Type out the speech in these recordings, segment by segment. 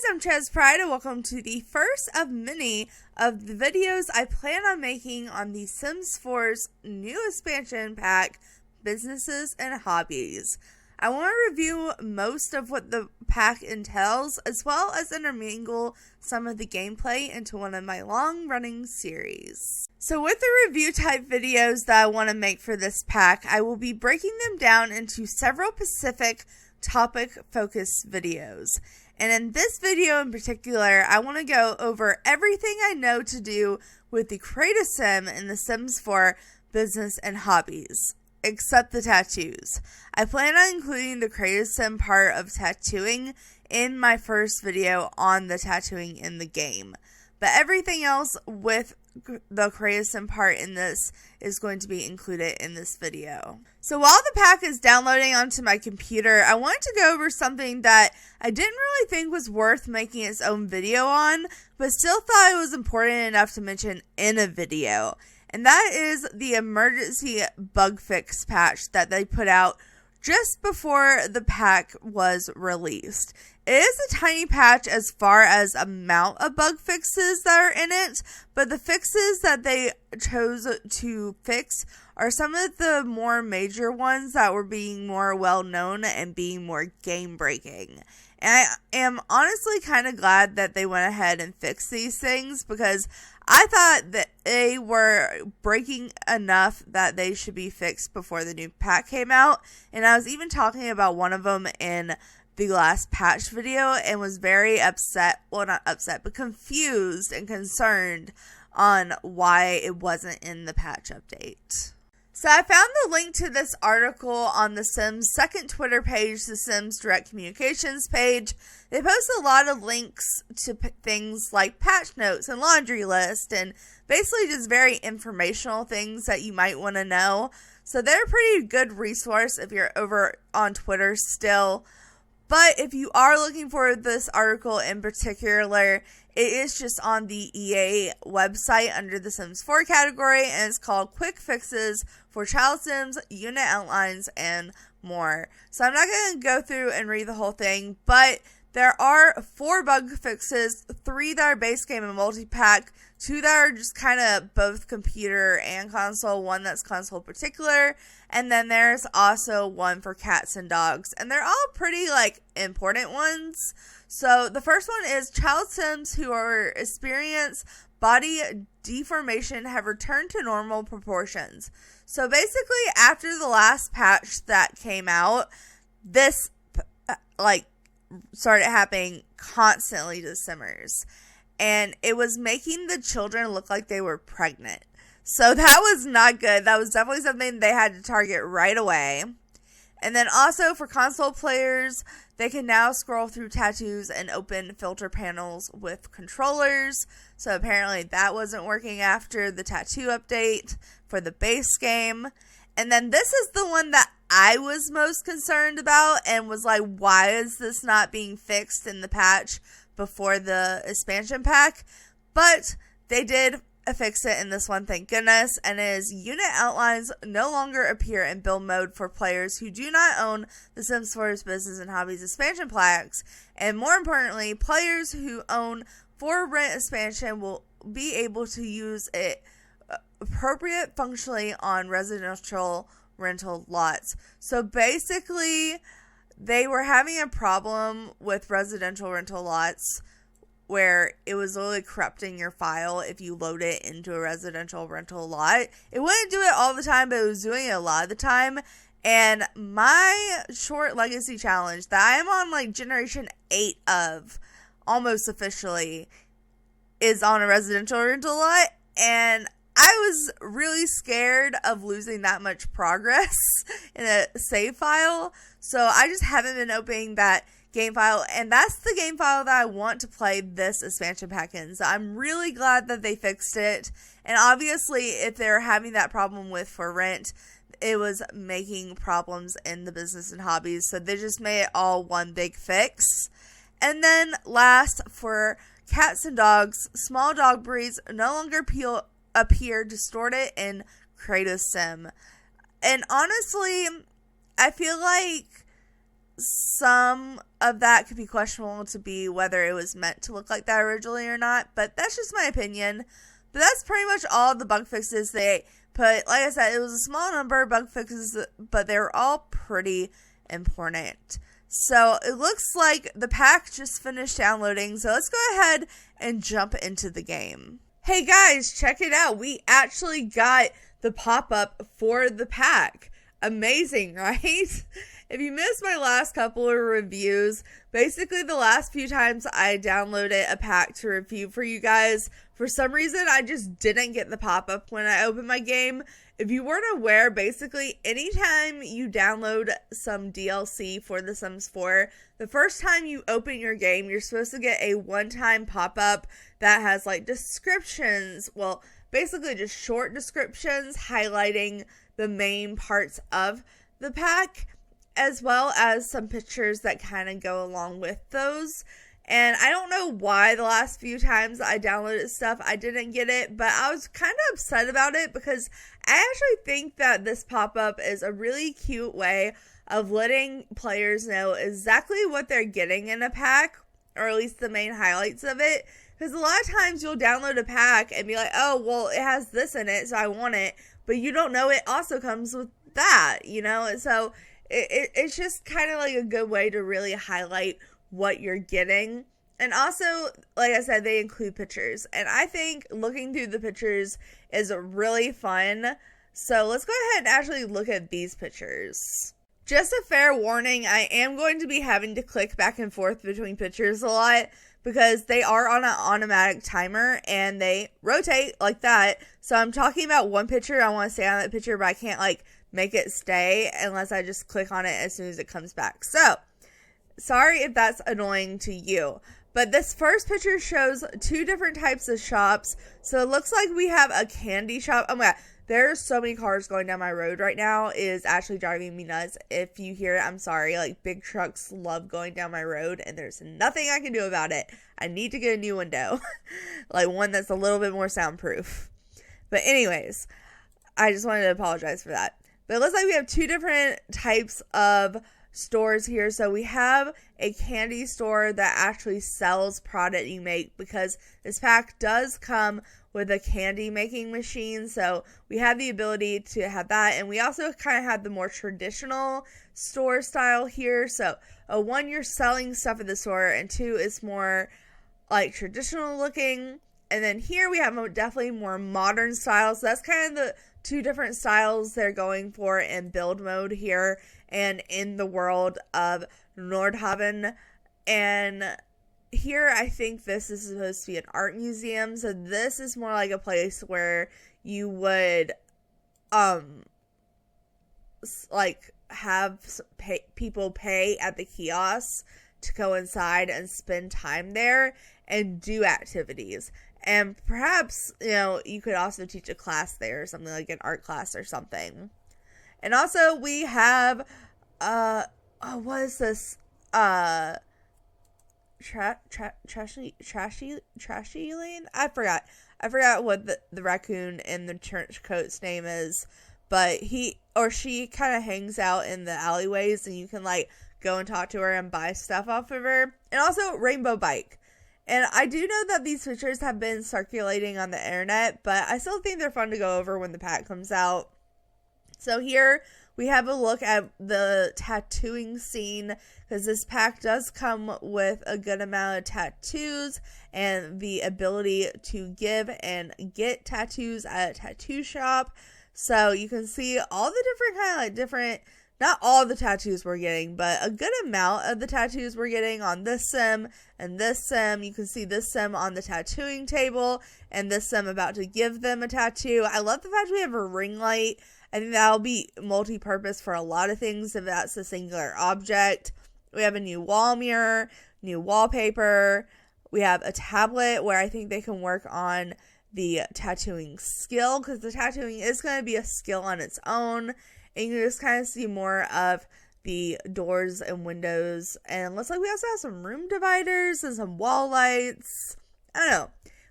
I'm ChezPride and welcome to the first of many of the videos I plan on making on the Sims 4's new expansion pack, Businesses and Hobbies. I want to review most of what the pack entails, as well as intermingle some of the gameplay into one of my long-running series. So with the review type videos that I want to make for this pack, I will be breaking them down into several specific topic-focused videos. And in this video in particular, I want to go over everything I know to do with the Create a Sim in the Sims 4 Business and Hobbies, except the tattoos. I plan on including the Create a Sim part of tattooing in my first video on the tattooing in the game. But everything else with the Create a Sim part in this is going to be included in this video. So while the pack is downloading onto my computer, I wanted to go over something that I didn't really think was worth making its own video on, but still thought it was important enough to mention in a video. And that is the emergency bug fix patch that they put out just before the pack was released. It is a tiny patch as far as amount of bug fixes that are in it, but the fixes that they chose to fix are some of the more major ones that were being more well known and being more game breaking. And I am honestly kind of glad that they went ahead and fixed these things, because I thought that they were breaking enough that they should be fixed before the new pack came out. And I was even talking about one of them in the last patch video and was very upset, well, not upset, but confused and concerned on why it wasn't in the patch update. So I found the link to this article on the Sims' second Twitter page, the Sims Direct Communications page. They post a lot of links to things like patch notes and laundry list, and basically just very informational things that you might want to know. So they're a pretty good resource if you're over on Twitter still. But if you are looking for this article in particular, it is just on the EA website under the Sims 4 category, and it's called Quick Fixes for Child Sims, Unit Outlines, and more. So I'm not going to go through and read the whole thing, but there are 4 bug fixes, 3 that are base game and multi-pack, 2 that are just kind of both computer and console, 1 that's console particular, and then there's also 1 for cats and dogs, and they're all pretty important ones. So the first one is child Sims who are experience body deformation have returned to normal proportions. So basically, after the last patch that came out, this started happening constantly to Simmers, and it was making the children look like they were pregnant. So that was not good. That was definitely something they had to target right away. And then also for console players, they can now scroll through tattoos and open filter panels with controllers. So apparently that wasn't working after the tattoo update for the base game. And then this is the one that I was most concerned about and was like, why is this not being fixed in the patch before the expansion pack? But they did fix it in this one, thank goodness, and it is unit outlines no longer appear in build mode for players who do not own the Sims 4's Business and Hobbies expansion packs, and more importantly, players who own For Rent expansion will be able to use it appropriate functionally on residential rental lots. So basically, they were having a problem with residential rental lots where it was literally corrupting your file if you load it into a residential rental lot. It wouldn't do it all the time, but it was doing it a lot of the time. And my short legacy challenge that I am on generation 8 of, almost officially, is on a residential rental lot. And I was really scared of losing that much progress in a save file. So I just haven't been opening that game file, and that's the game file that I want to play this expansion pack in. So I'm really glad that they fixed it. And obviously, if they're having that problem with For Rent, it was making problems in the Business and Hobbies. So they just made it all one big fix. And then last, for cats and dogs, small dog breeds no longer appear distorted in Create a Sim. And honestly, I feel like some of that could be questionable to be whether it was meant to look like that originally or not, but that's just my opinion. But that's pretty much all the bug fixes they put. Like I said, it was a small number of bug fixes, but they were all pretty important. So it looks like the pack just finished downloading, so let's go ahead and jump into the game. Hey guys, check it out. We actually got the pop-up for the pack. Amazing, right? If you missed my last couple of reviews, basically the last few times I downloaded a pack to review for you guys, for some reason I just didn't get the pop-up when I opened my game. If you weren't aware, basically anytime you download some DLC for The Sims 4, the first time you open your game, you're supposed to get a one-time pop-up that has like descriptions, well, basically just short descriptions highlighting the main parts of the pack, as well as some pictures that kind of go along with those. And I don't know why the last few times I downloaded stuff, I didn't get it, but I was kind of upset about it because I actually think that this pop-up is a really cute way of letting players know exactly what they're getting in a pack, or at least the main highlights of it. Because a lot of times you'll download a pack and be like, oh, well, it has this in it, so I want it. But you don't know it also comes with that, you know? So it's just kind of like a good way to really highlight what you're getting. And also, like I said, they include pictures. And I think looking through the pictures is really fun. So let's go ahead and actually look at these pictures. Just a fair warning, I am going to be having to click back and forth between pictures a lot, because they are on an automatic timer and they rotate like that. So I'm talking about one picture, I want to stay on that picture, but I can't like make it stay unless I just click on it as soon as it comes back. So sorry if that's annoying to you. But this first picture shows two different types of shops. So it looks like we have a candy shop. Oh my god, there's so many cars going down my road right now. It is actually driving me nuts. If you hear it, I'm sorry. Like, big trucks love going down my road, and there's nothing I can do about it. I need to get a new window. Like, one that's a little bit more soundproof. But anyways, I just wanted to apologize for that. But it looks like we have two different types of stores here. So we have a candy store that actually sells product you make, because this pack does come with a candy making machine. So we have the ability to have that. And we also kind of have the more traditional store style here. So one, you're selling stuff at the store, and two, it's more like traditional looking. And then here we have definitely more modern styles. So that's kind of the two different styles they're going for in build mode here and in the world of Nordhaven. And here I think this is supposed to be an art museum. So this is more like a place where you would like have people pay at the kiosks to go inside and spend time there and do activities. And perhaps, you know, you could also teach a class there, or something like an art class or something. And also we have, what is this? Trashy Lane? I forgot what the raccoon in the trench coat's name is. But he or she kind of hangs out in the alleyways, and you can like go and talk to her and buy stuff off of her. And also Rainbow Bike. And I do know that these pictures have been circulating on the internet, but I still think they're fun to go over when the pack comes out. So here we have a look at the tattooing scene, because this pack does come with a good amount of tattoos and the ability to give and get tattoos at a tattoo shop. So you can see all the different kind of like different, not all the tattoos we're getting, but a good amount of the tattoos we're getting on this sim and this sim. You can see this sim on the tattooing table and this sim about to give them a tattoo. I love the fact we have a ring light. I think that'll be multi-purpose for a lot of things if that's a singular object. We have a new wall mirror, new wallpaper. We have a tablet where I think they can work on the tattooing skill, because the tattooing is going to be a skill on its own. And you can just kind of see more of the doors and windows. And it looks like we also have some room dividers and some wall lights. I don't know.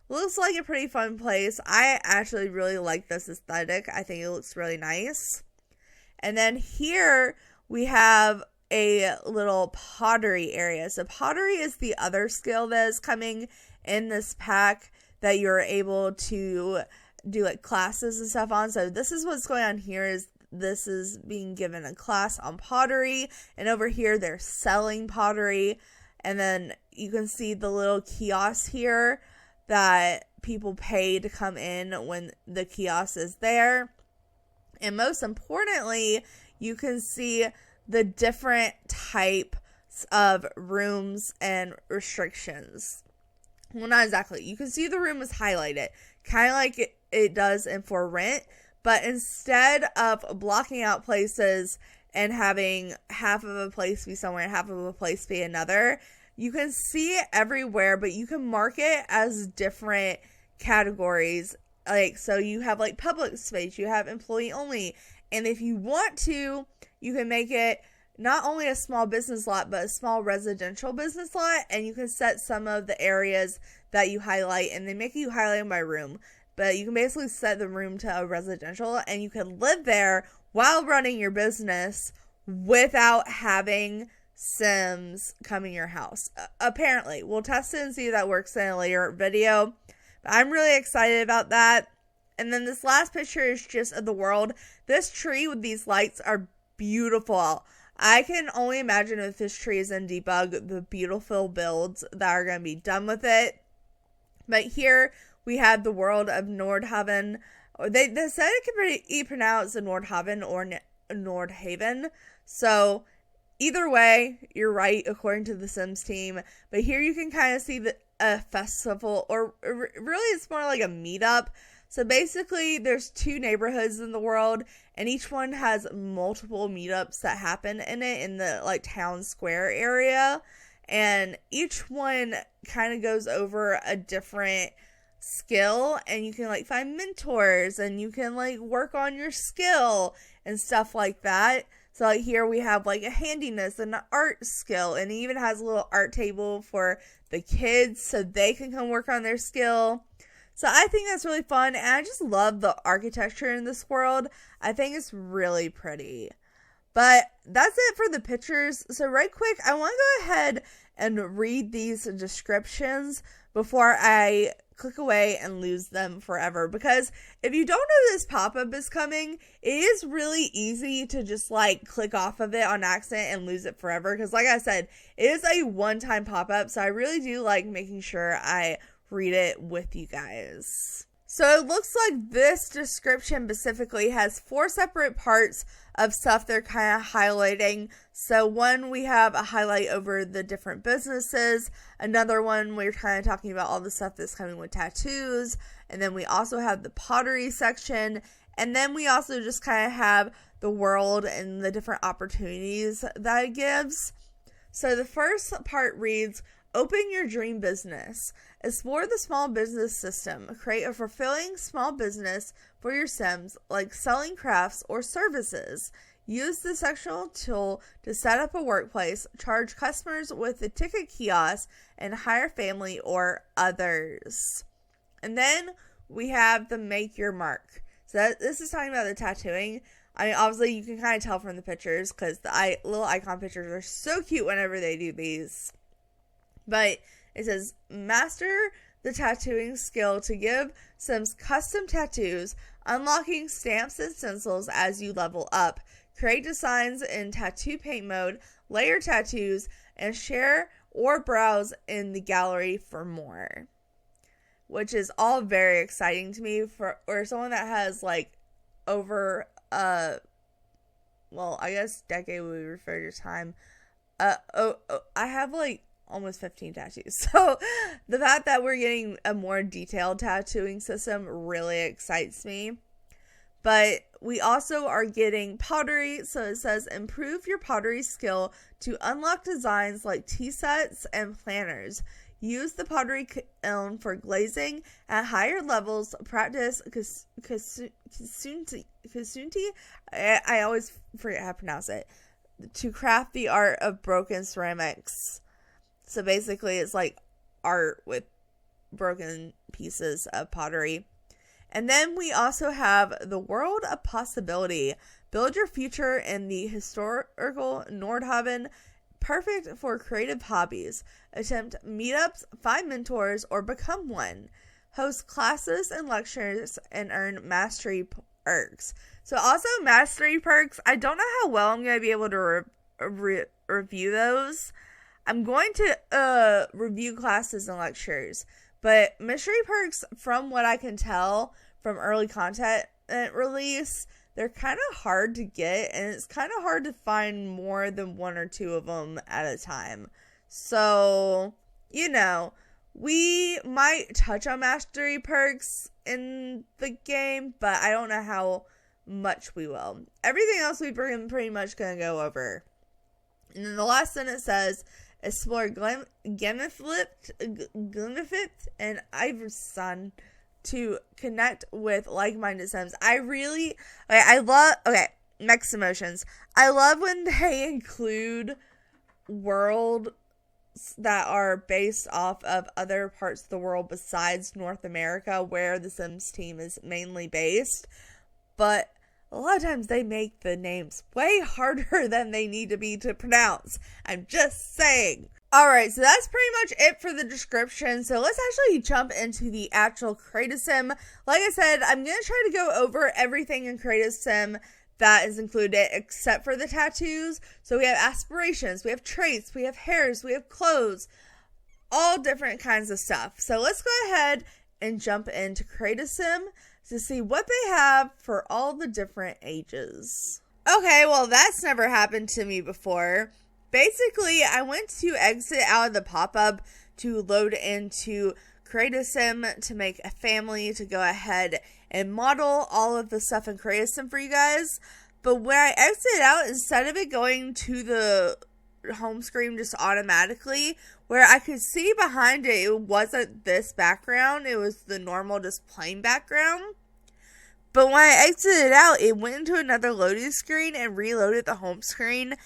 Looks like a pretty fun place. I actually really like this aesthetic. I think it looks really nice. And then here we have a little pottery area. So pottery is the other skill that is coming in this pack that you're able to do like classes and stuff on. So this is what's going on here, is this is being given a class on pottery, and over here they're selling pottery. And then you can see the little kiosk here that people pay to come in when the kiosk is there. And most importantly, you can see the different types of rooms and restrictions. Well, not exactly. You can see the room is highlighted, kind of like it does in For Rent, but instead of blocking out places and having half of a place be somewhere and half of a place be another, you can see it everywhere, but you can mark it as different categories. Like, so you have like public space, you have employee only, and if you want to, you can make it not only a small business lot, but a small residential business lot, and you can set some of the areas that you highlight, and they make you highlight them by room. But you can basically set the room to a residential, and you can live there while running your business without having Sims come in your house. Apparently. We'll test it and see if that works in a later video. But I'm really excited about that. And then this last picture is just of the world. This tree with these lights are beautiful. I can only imagine if this tree is in debug, the beautiful builds that are going to be done with it. But here we have the world of Nordhaven. They said it could be pronounced Nordhaven or Nordhaven. So either way, you're right according to the Sims team. But here you can kind of see a festival, or really it's more like a meetup. So basically there's 2 neighborhoods in the world, and each one has multiple meetups that happen in it in the like town square area. And each one kind of goes over a different skill, and you can like find mentors, and you can like work on your skill and stuff like that. So like here we have like a handiness and an art skill, and it even has a little art table for the kids so they can come work on their skill. So I think that's really fun, and I just love the architecture in this world. I think it's really pretty. But that's it for the pictures. So right quick, I want to go ahead and read these descriptions before I click away and lose them forever. Because if you don't know this pop-up is coming, it is really easy to just like click off of it on accident and lose it forever. Because like I said, it is a one-time pop-up. So I really do like making sure I read it with you guys. So it looks like this description specifically has 4 separate parts of stuff they're kind of highlighting. So one, we have a highlight over the different businesses. Another one, we're kind of talking about all the stuff that's coming with tattoos. And then we also have the pottery section. And then we also just kind of have the world and the different opportunities that it gives. So the first part reads, open your dream business. Explore the small business system. Create a fulfilling small business for your Sims, like selling crafts or services. Use the sectional tool to set up a workplace, charge customers with a ticket kiosk, and hire family or others. And then we have the make your mark. So this is talking about the tattooing. I mean, obviously you can kind of tell from the pictures because the little icon pictures are so cute whenever they do these. But it says, master the tattooing skill to give Sims custom tattoos, unlocking stamps and stencils as you level up. Create designs in tattoo paint mode, layer tattoos, and share or browse in the gallery for more. Which is all very exciting to me or someone that has like over I guess decade would refer to time. I have like almost 15 tattoos. So the fact that we're getting a more detailed tattooing system really excites me. But we also are getting pottery. So it says improve your pottery skill to unlock designs like tea sets and planners. Use the pottery kiln for glazing at higher levels. Practice kasunti. I always forget how to pronounce it. To craft the art of broken ceramics. So basically it's like art with broken pieces of pottery. And then we also have the World of Possibility. Build your future in the historical Nordhaven, perfect for creative hobbies. Attempt meetups, find mentors, or become one. Host classes and lectures and earn mastery perks. So also mastery perks, I don't know how well I'm going to be able to review those. I'm going to review classes and lectures, but mystery perks, from what I can tell from early content release, they're kind of hard to get, and it's kind of hard to find more than one or two of them at a time. So, you know, we might touch on mastery perks in the game, but I don't know how much we will. Everything else we're pretty much going to go over. And then the last sentence says, explore Glimmerflipped and Iverson to connect with like-minded Sims. Mixed emotions. I love when they include worlds that are based off of other parts of the world besides North America, where the Sims team is mainly based. But a lot of times they make the names way harder than they need to be to pronounce. I'm just saying. Alright, so that's pretty much it for the description. So let's actually jump into the actual Create a Sim. Like I said, I'm going to try to go over everything in Create a Sim that is included except for the tattoos. So we have aspirations, we have traits, we have hairs, we have clothes, all different kinds of stuff. So let's go ahead and jump into Create a Sim to see what they have for all the different ages. Okay, well that's never happened to me before. Basically, I went to exit out of the pop-up to load into Create a Sim to make a family to go ahead and model all of the stuff in Create a Sim for you guys. But when I exited out, instead of it going to the home screen just automatically, where I could see behind it, it wasn't this background. It was the normal just plain background. But when I exited out, it went into another loading screen and reloaded the home screen.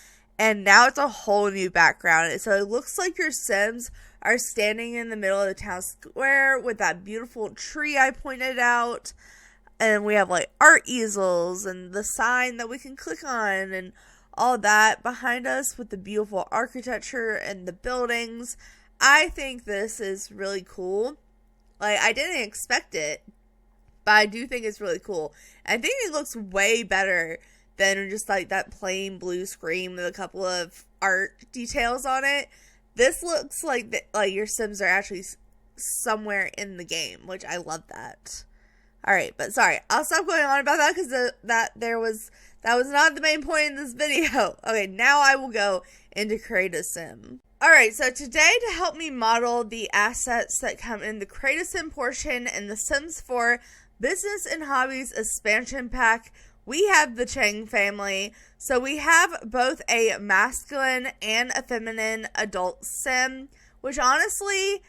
And now it's a whole new background. So it looks like your Sims are standing in the middle of the town square with that beautiful tree I pointed out. And we have like art easels and the sign that we can click on and all that behind us with the beautiful architecture and the buildings. I think this is really cool. Like, I didn't expect it, but I do think it's really cool. I think it looks way better than just like that plain blue screen with a couple of art details on it. This looks like your Sims are actually somewhere in the game, which I love that. Alright, but sorry, I'll stop going on about that because that was not the main point in this video. Okay, now I will go into Create a Sim. Alright, so today to help me model the assets that come in the Create a Sim portion in the Sims 4 Business and Hobbies expansion pack, we have the Chang family. So we have both a masculine and a feminine adult Sim, which honestly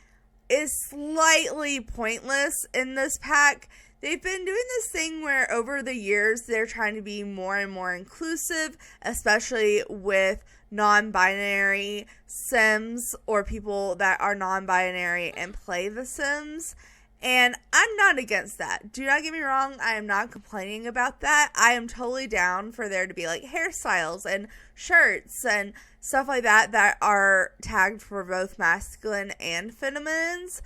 is slightly pointless in this pack. They've been doing this thing where over the years they're trying to be more and more inclusive, especially with non-binary Sims or people that are non-binary and play the Sims. And I'm not against that. Do not get me wrong. I am not complaining about that. I am totally down for there to be like hairstyles and shirts and stuff like that that are tagged for both masculine and feminines.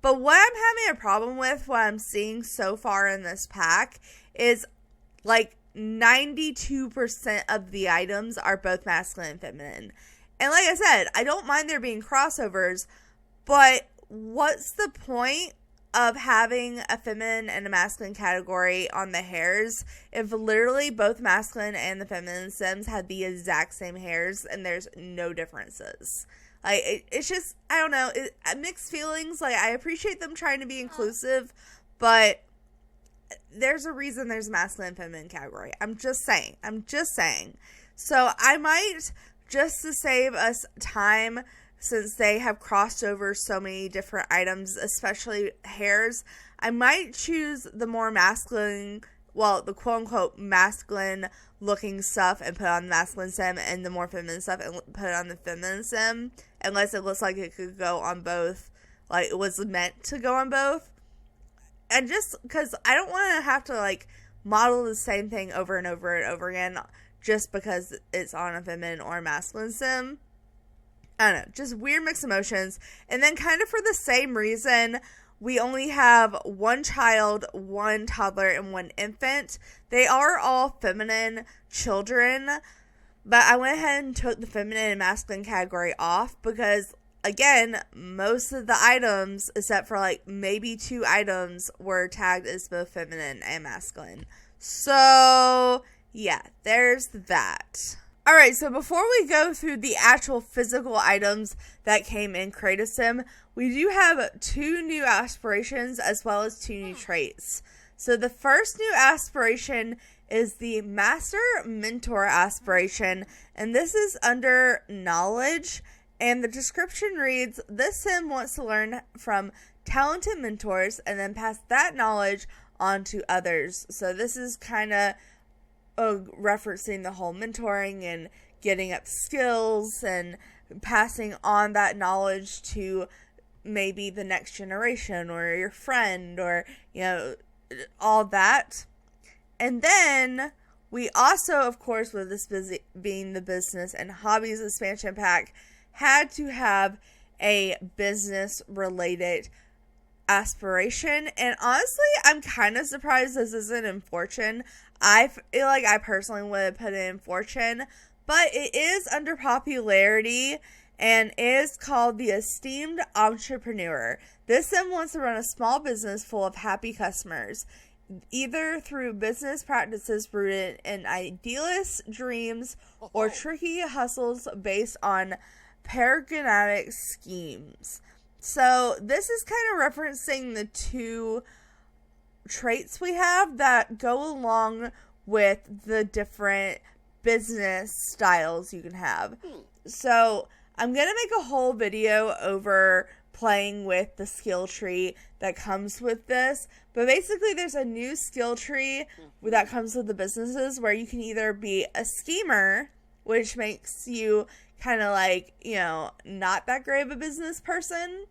But what I'm having a problem with, what I'm seeing so far in this pack, is like 92% of the items are both masculine and feminine. And like I said, I don't mind there being crossovers, but what's the point of having a feminine and a masculine category on the hairs if literally both masculine and the feminine Sims have the exact same hairs and there's no differences? Like, it's just, I don't know, mixed feelings. Like, I appreciate them trying to be inclusive, but there's a reason there's a masculine and feminine category. I'm just saying. So I might, just to save us time, since they have crossed over so many different items, especially hairs, I might choose the more masculine, well, the quote-unquote masculine looking stuff and put on the masculine Sim, and the more feminine stuff and put it on the feminine Sim, unless it looks like it could go on both, like it was meant to go on both. and just because I don't want to have to like model the same thing over and over and over again just because it's on a feminine or a masculine sim. I don't know, just weird mixed emotions. And then kind of for the same reason, we only have one child, one toddler, and one infant. They are all feminine children, but I went ahead and took the feminine and masculine category off because, again, most of the items, except for like maybe 2 items, were tagged as both feminine and masculine. So, yeah, there's that. Alright, so before we go through the actual physical items that came in Create a Sim, we do have 2 new aspirations as well as 2 new traits. So the first new aspiration is the Master Mentor aspiration, and this is under Knowledge, and the description reads, this sim wants to learn from talented mentors and then pass that knowledge on to others. So this is kind of referencing the whole mentoring and getting up skills and passing on that knowledge to maybe the next generation or your friend or, you know, all that. And then we also, of course, with this being the business and hobbies expansion pack, had to have a business related aspiration. And honestly, I'm kind of surprised this isn't in Fortune. I feel like I personally would have put it in Fortune, but it is under popularity and is called the Esteemed Entrepreneur. This sim wants to run a small business full of happy customers, either through business practices rooted in idealist dreams or tricky hustles based on paradigmatic schemes. So this is kind of referencing the 2 traits we have that go along with the different business styles you can have. So I'm going to make a whole video over playing with the skill tree that comes with this. But basically there's a new skill tree that comes with the businesses where you can either be a schemer, which makes you kind of like, you know, not that great of a business person.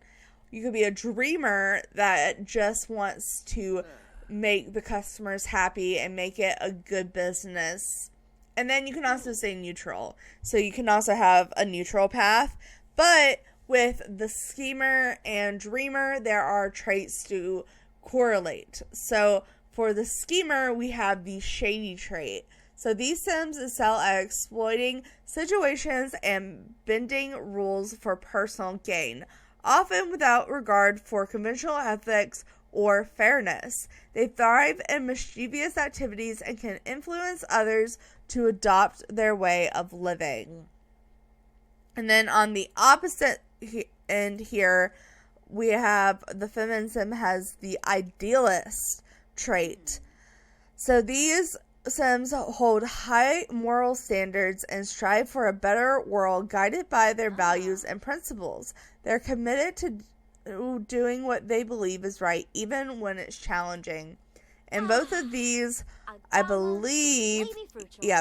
You could be a dreamer that just wants to make the customers happy and make it a good business. And then you can also say neutral. So you can also have a neutral path. But with the schemer and dreamer, there are traits to correlate. So for the schemer, we have the shady trait. So these sims excel at exploiting situations and bending rules for personal gain, often without regard for conventional ethics or fairness. They thrive in mischievous activities and can influence others to adopt their way of living. And then on the opposite end here, we have the feminine sim has the idealist trait. So these sims hold high moral standards and strive for a better world guided by their values and principles. They're committed to doing what they believe is right, even when it's challenging. And both of these, I believe,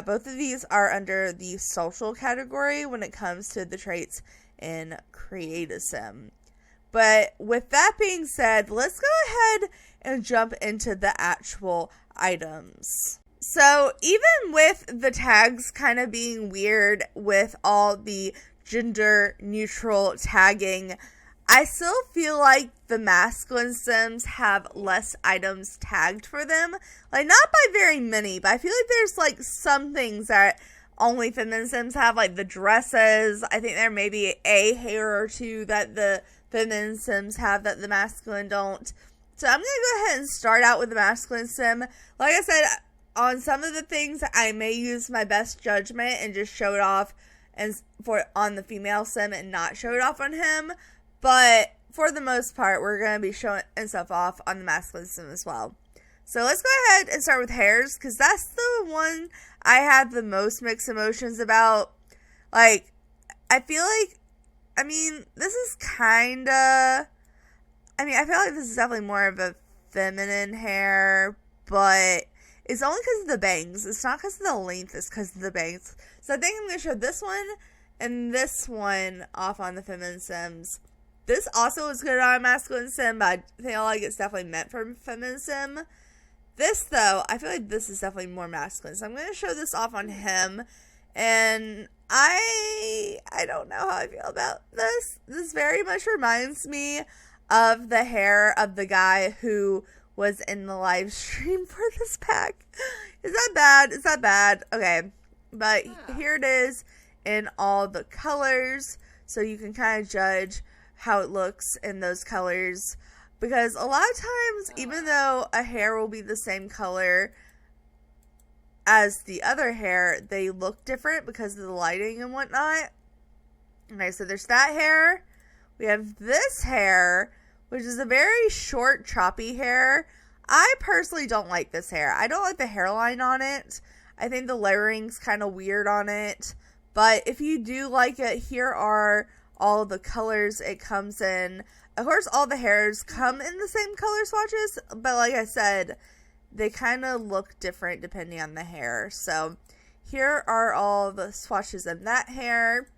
both of these are under the social category when it comes to the traits in Create a Sim. But with that being said, let's go ahead and jump into the actual items. So even with the tags kind of being weird with all the gender neutral tagging, I still feel like the masculine sims have less items tagged for them. Like, not by very many, but I feel like there's like some things that only feminine sims have, like the dresses. I think there may be a hair or 2 that the feminine sims have that the masculine don't. So I'm going to go ahead and start out with the masculine sim. Like I said, on some of the things I may use my best judgment and just show it off on the female sim and not show it off on him. But for the most part, we're going to be showing stuff off on the masculine sim as well. So let's go ahead and start with hairs, because that's the one I have the most mixed emotions about. Like, I feel like, this is kind of, I feel like this is definitely more of a feminine hair, but it's only because of the bangs. It's not because of the length, it's because of the bangs. So I think I'm going to show this one and this one off on the feminine sims. This also is good on a masculine sim, but I feel like it's definitely meant for feminine sim. This, though, I feel like this is definitely more masculine. So I'm going to show this off on him. And I don't know how I feel about this. This very much reminds me of the hair of the guy who was in the live stream for this pack. Is that bad? Is that bad? Okay. But here it is in all the colors. So you can kind of judge how it looks in those colors. Because a lot of times, even though a hair will be the same color as the other hair, they look different because of the lighting and whatnot. Okay, so there's that hair. We have this hair, which is a very short, choppy hair. I personally don't like this hair. I don't like the hairline on it. I think the layering's kind of weird on it. But if you do like it, here are all the colors it comes in. Of course, all the hairs come in the same color swatches, but like I said, they kind of look different depending on the hair. So here are all the swatches in that hair.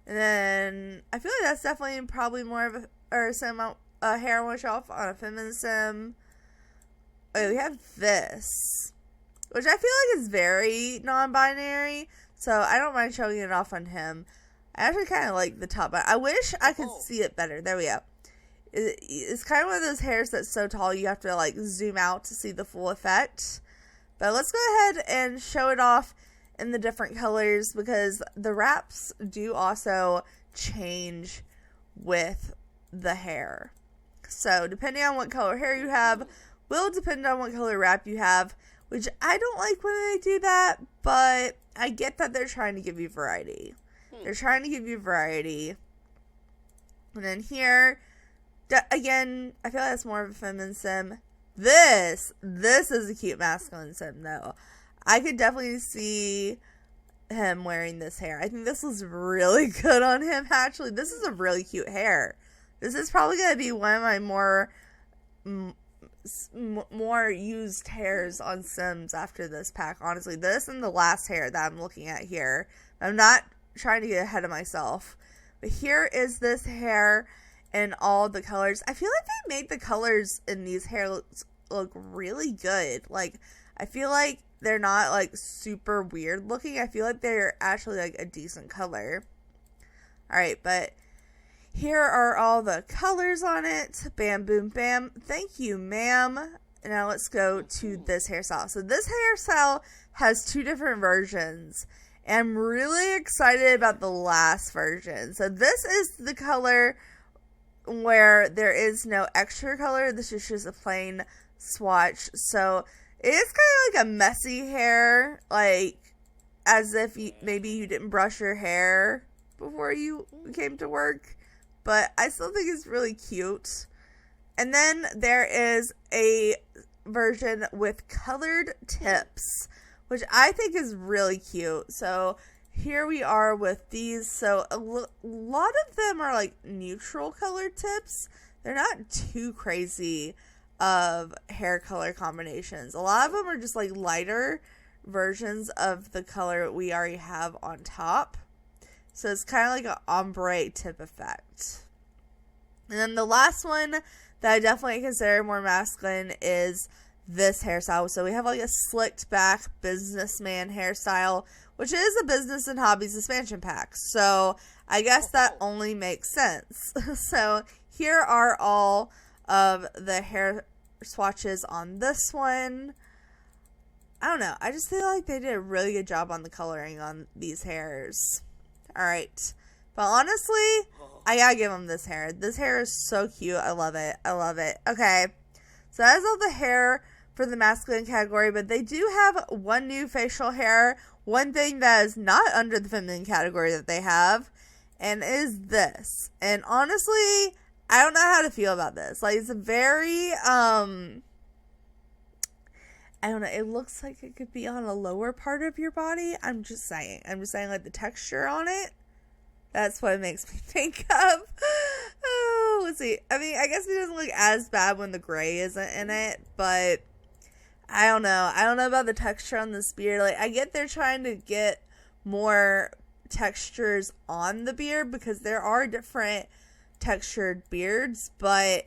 And then I feel like that's definitely probably more of a hair wash off on a feminine sim. Oh, we have this, which I feel like is very non-binary. So I don't mind showing it off on him. I actually kind of like the top, but I wish I could see it better. There we go. It's kind of one of those hairs that's so tall you have to like zoom out to see the full effect. But let's go ahead and show it off in the different colors because the wraps do also change with the hair. So depending on what color hair you have will depend on what color wrap you have, which I don't like when they do that, but I get that they're trying to give you variety. They're trying to give you variety. And then here, again, I feel like that's more of a feminine sim. This is a cute masculine sim, though. I could definitely see him wearing this hair. I think this was really good on him, actually. This is a really cute hair. This is probably going to be one of my more used hairs on Sims after this pack, honestly. This and the last hair that I'm looking at here. I'm not trying to get ahead of myself. But here is this hair in all the colors. I feel like they made the colors in these hair look really good. Like, I feel like they're not like super weird looking. I feel like they're actually like a decent color. Alright, but here are all the colors on it. Bam, boom, bam. Thank you, ma'am. Now let's go to this hairstyle. So this hairstyle has two different versions. And I'm really excited about the last version. So this is the color where there is no extra color. This is just a plain swatch. So it is kind of like a messy hair. Like as if maybe you didn't brush your hair before you came to work. But I still think it's really cute. And then there is a version with colored tips, which I think is really cute. So here we are with these. So a lot of them are like neutral colored tips. They're not too crazy of hair color combinations. A lot of them are just like lighter versions of the color we already have on top. So it's kind of like an ombre tip effect. And then the last one that I definitely consider more masculine is this hairstyle. So we have like a slicked back businessman hairstyle, which is a business and hobbies expansion pack. So I guess that only makes sense. So here are all of the hair swatches on this one. I don't know. I just feel like they did a really good job on the coloring on these hairs. Alright. But honestly, I gotta give them this hair. This hair is so cute. I love it. I love it. Okay. So that's all the hair for the masculine category. But they do have one new facial hair. One thing that is not under the feminine category that they have. And is this. And honestly, I don't know how to feel about this. Like, it's a very, I don't know. It looks like it could be on a lower part of your body. I'm just saying, like, the texture on it. That's what it makes me think of. Oh, let's see. I mean, I guess it doesn't look as bad when the gray isn't in it, but I don't know. I don't know about the texture on this beard. Like, I get they're trying to get more textures on the beard because there are different textured beards, but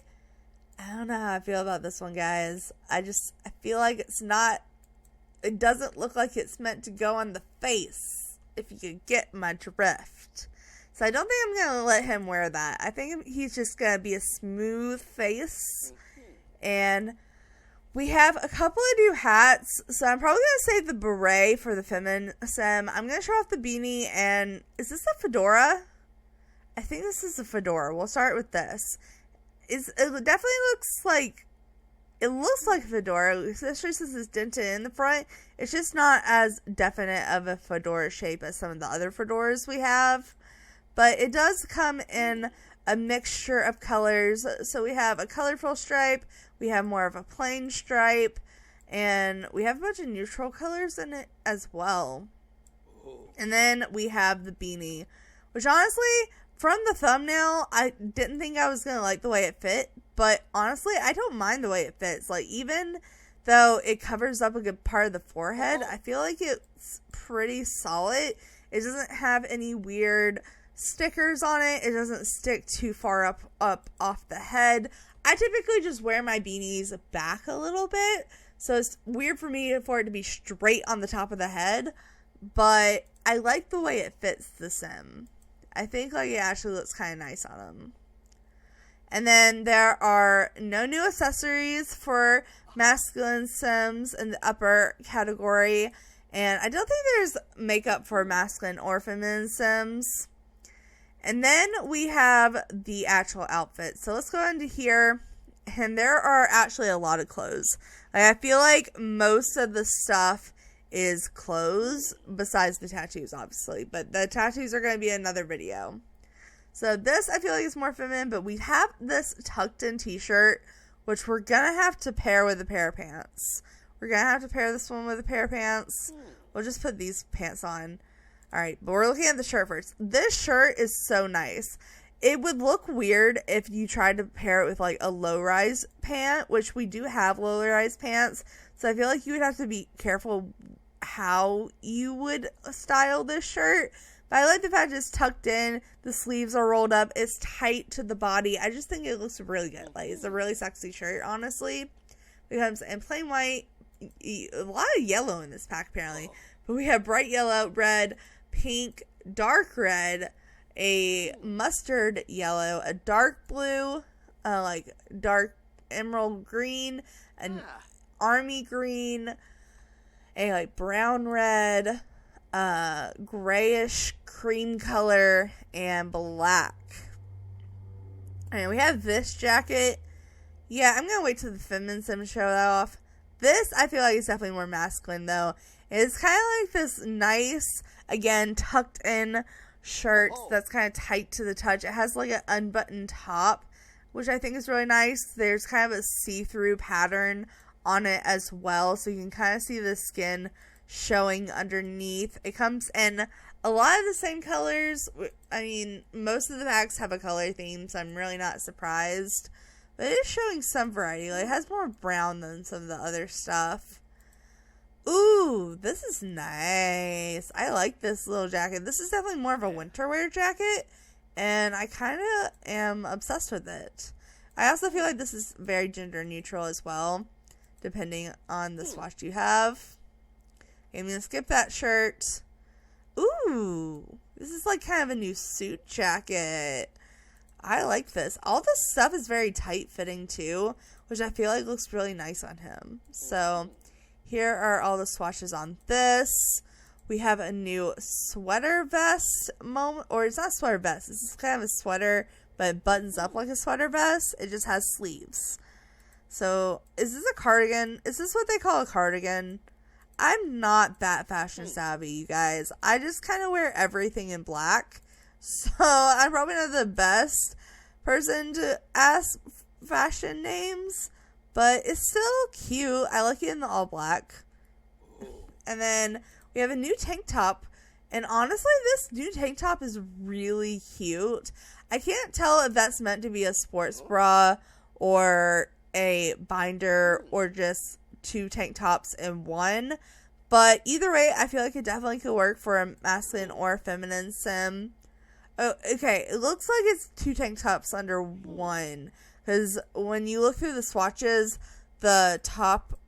I don't know how I feel about this one, guys. I feel like it doesn't look like it's meant to go on the face, if you could get my drift. So I don't think I'm going to let him wear that. I think he's just going to be a smooth face. And we have a couple of new hats. So I'm probably going to save the beret for the feminine sim. I'm going to show off the beanie. And is this a fedora? I think this is a fedora. We'll start with this. It definitely looks like a fedora, especially since it's dented in the front. It's just not as definite of a fedora shape as some of the other fedoras we have. But it does come in a mixture of colors. So we have a colorful stripe, we have more of a plain stripe, and we have a bunch of neutral colors in it as well. And then we have the beanie, which honestly, from the thumbnail, I didn't think I was going to like the way it fit. But honestly, I don't mind the way it fits. Like, even though it covers up a good part of the forehead, I feel like it's pretty solid. It doesn't have any weird stickers on it. It doesn't stick too far up off the head. I typically just wear my beanies back a little bit, so it's weird for me for it to be straight on the top of the head, but I like the way it fits the sim. I think like it actually looks kind of nice on him. And then there are no new accessories for masculine sims in the upper category, and I don't think there's makeup for masculine or feminine sims. And then we have the actual outfit. So let's go into here. And there are actually a lot of clothes. Like, I feel like most of the stuff is clothes, besides the tattoos, obviously. But the tattoos are going to be another video. So this, I feel like, is more feminine. But we have this tucked in t-shirt, which we're going to have to pair with a pair of pants. We're going to have to pair this one with a pair of pants. We'll just put these pants on. Alright, but we're looking at the shirt first. This shirt is so nice. It would look weird if you tried to pair it with like a low-rise pant, which we do have low-rise pants. So I feel like you would have to be careful how you would style this shirt. But I like the fact it's tucked in. The sleeves are rolled up. It's tight to the body. I just think it looks really good. Like, it's a really sexy shirt, honestly. It comes in plain white. A lot of yellow in this pack, apparently. But we have bright yellow, red, pink, dark red, a mustard yellow, a dark blue, like dark emerald green, an army green, a like brown red, grayish cream color, and black. And we have this jacket. Yeah, I'm gonna wait till the feminine sim to show that off. This, I feel like, is definitely more masculine, though. It's kind of like this nice, again, tucked in shirt that's kind of tight to the touch. It has like an unbuttoned top, which I think is really nice. There's kind of a see-through pattern on it as well, so you can kind of see the skin showing underneath. It comes in a lot of the same colors. I mean, most of the packs have a color theme, so I'm really not surprised. But it is showing some variety. Like, it has more brown than some of the other stuff. Ooh, this is nice. I like this little jacket. This is definitely more of a winter wear jacket, and I kind of am obsessed with it. I also feel like this is very gender neutral as well, depending on the swatch you have. Okay, I'm going to skip that shirt. Ooh, this is like kind of a new suit jacket. I like this. All this stuff is very tight fitting too, which I feel like looks really nice on him. So here are all the swatches on this. We have a new sweater vest moment, or it's not sweater vest. This is kind of a sweater, but it buttons up like a sweater vest. It just has sleeves. So is this a cardigan? Is this what they call a cardigan? I'm not that fashion savvy, you guys. I just kind of wear everything in black. So I'm probably not the best person to ask fashion names, but it's still cute. I like it in the all black. And then we have a new tank top. And honestly, this new tank top is really cute. I can't tell if that's meant to be a sports bra or a binder or just two tank tops in one. But either way, I feel like it definitely could work for a masculine or feminine sim. Oh, okay. It looks like it's 2 tank tops under one. Because when you look through the swatches, the top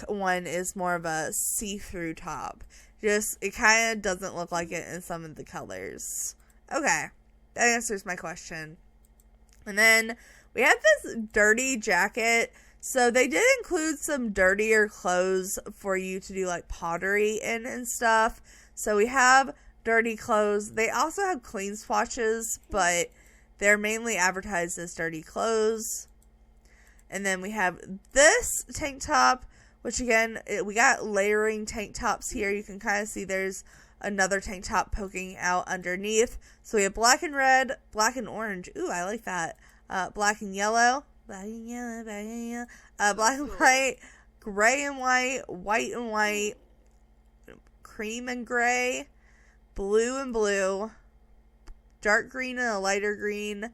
one is more of a see-through top. It kind of doesn't look like it in some of the colors. Okay. That answers my question. And then we have this dirty jacket. So they did include some dirtier clothes for you to do like pottery in and stuff. So we have dirty clothes. They also have clean swatches, but they're mainly advertised as dirty clothes. And then we have this tank top, which again, we got layering tank tops here. You can kind of see there's another tank top poking out underneath. So we have black and red, black and orange. Ooh, I like that. Black and yellow. Black and yellow, black and yellow. Black and white, gray and white, cream and gray, blue and blue, dark green and a lighter green,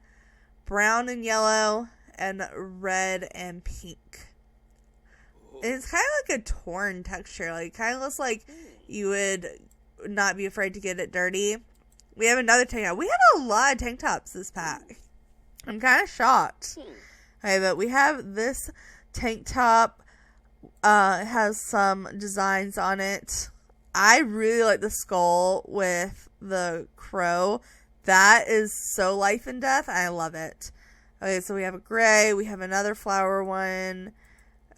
brown and yellow, and red and pink. And it's kind of like a torn texture. Like, kind of looks like you would not be afraid to get it dirty. We have another tank top. We have a lot of tank tops this pack. I'm kind of shocked. Okay, but we have this tank top. It has some designs on it. I really like the skull with the crow. That is so life and death. I love it. Okay, so we have a gray. We have another flower one.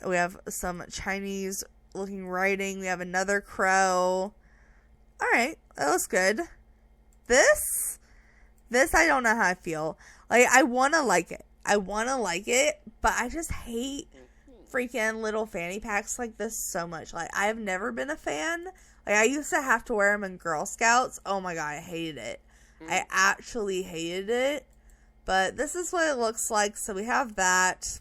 We have some Chinese looking writing. We have another crow. Alright, that looks good. This I don't know how I feel. Like, I want to like it. But I just hate freaking little fanny packs like this so much. Like, I have never been a fan. Like, I used to have to wear them in Girl Scouts. Oh my god, I hated it. I actually hated it. But this is what it looks like. So we have that.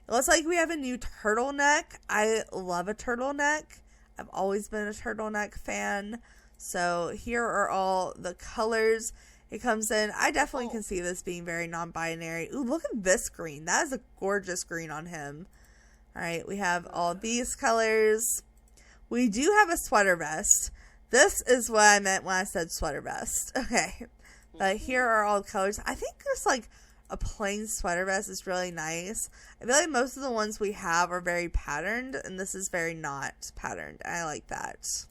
It looks like we have a new turtleneck. I love a turtleneck. I've always been a turtleneck fan. So here are all the colors it comes in. I definitely can see this being very non-binary. Ooh, look at this green. That is a gorgeous green on him. Alright, we have all these colors. We do have a sweater vest. This is what I meant when I said sweater vest. Okay. But here are all the colors. I think just like a plain sweater vest is really nice. I feel like most of the ones we have are very patterned, and this is very not patterned. I like that.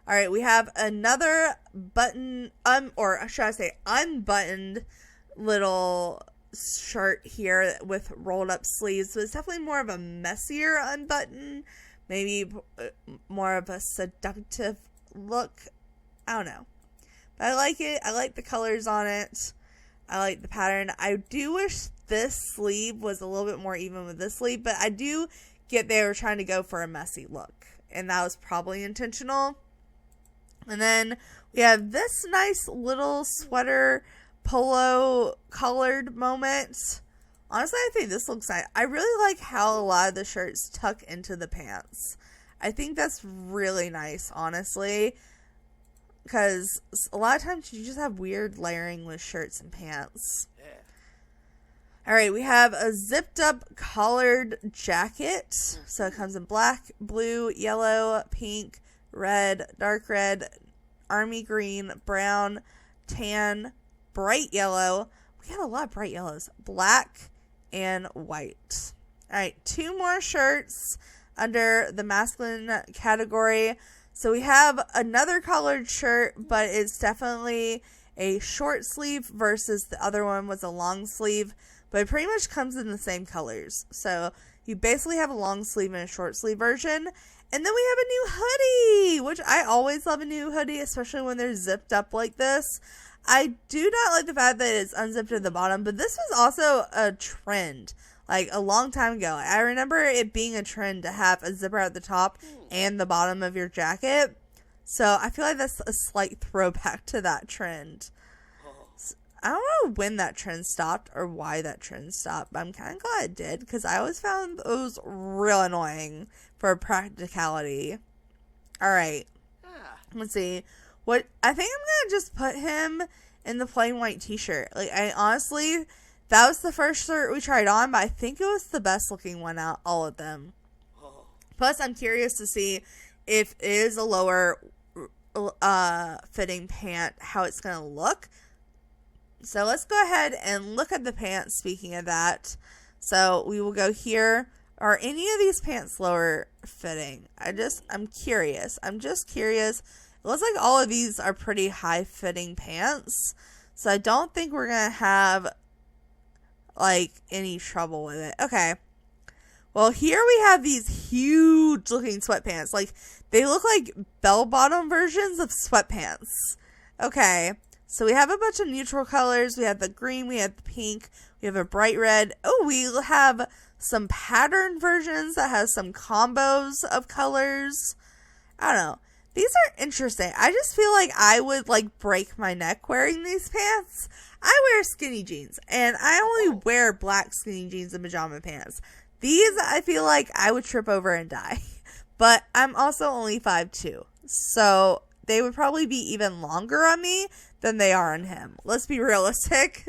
Alright, we have another button, or should I say unbuttoned little shirt here with rolled up sleeves. So it's definitely more of a messier unbutton. Maybe more of a seductive look. I don't know. But I like it. I like the colors on it. I like the pattern. I do wish this sleeve was a little bit more even with this sleeve, but I do get they were trying to go for a messy look, and that was probably intentional. And then we have this nice little sweater polo collared moment. Honestly, I think this looks nice. I really like how a lot of the shirts tuck into the pants. I think that's really nice, honestly. Because a lot of times you just have weird layering with shirts and pants. Yeah. Alright, we have a zipped up collared jacket. So it comes in black, blue, yellow, pink, red, dark red, army green, brown, tan, bright yellow. We have a lot of bright yellows. Black and white. Alright, 2 more shirts under the masculine category. So we have another collared shirt, but it's definitely a short sleeve versus the other one was a long sleeve. But it pretty much comes in the same colors. So you basically have a long sleeve and a short sleeve version. And then we have a new hoodie, which I always love a new hoodie, especially when they're zipped up like this. I do not like the fact that it's unzipped at the bottom, but this was also a trend. Like, a long time ago. I remember it being a trend to have a zipper at the top and the bottom of your jacket. So, I feel like that's a slight throwback to that trend. So, I don't know when that trend stopped or why that trend stopped, but I'm kind of glad it did, because I always found those real annoying for practicality. Alright. Let's see. I think I'm going to just put him in the plain white t-shirt. Like, I honestly... That was the first shirt we tried on, but I think it was the best looking one out all of them. Plus, I'm curious to see if it is a lower fitting pant, how it's going to look. So let's go ahead and look at the pants, speaking of that. So we will go here. Are any of these pants lower fitting? I'm curious. I'm just curious. It looks like all of these are pretty high fitting pants. So I don't think we're going to have like any trouble with it. Okay. Well, here we have these huge looking sweatpants. Like, they look like bell-bottom versions of sweatpants. Okay. So we have a bunch of neutral colors. We have the green. We have the pink. We have a bright red. Oh, we have some pattern versions that has some combos of colors. I don't know. These are interesting. I just feel like I would like break my neck wearing these pants. I wear skinny jeans, and I only wear black skinny jeans and pajama pants. These, I feel like I would trip over and die. But I'm also only 5'2", so they would probably be even longer on me than they are on him. Let's be realistic.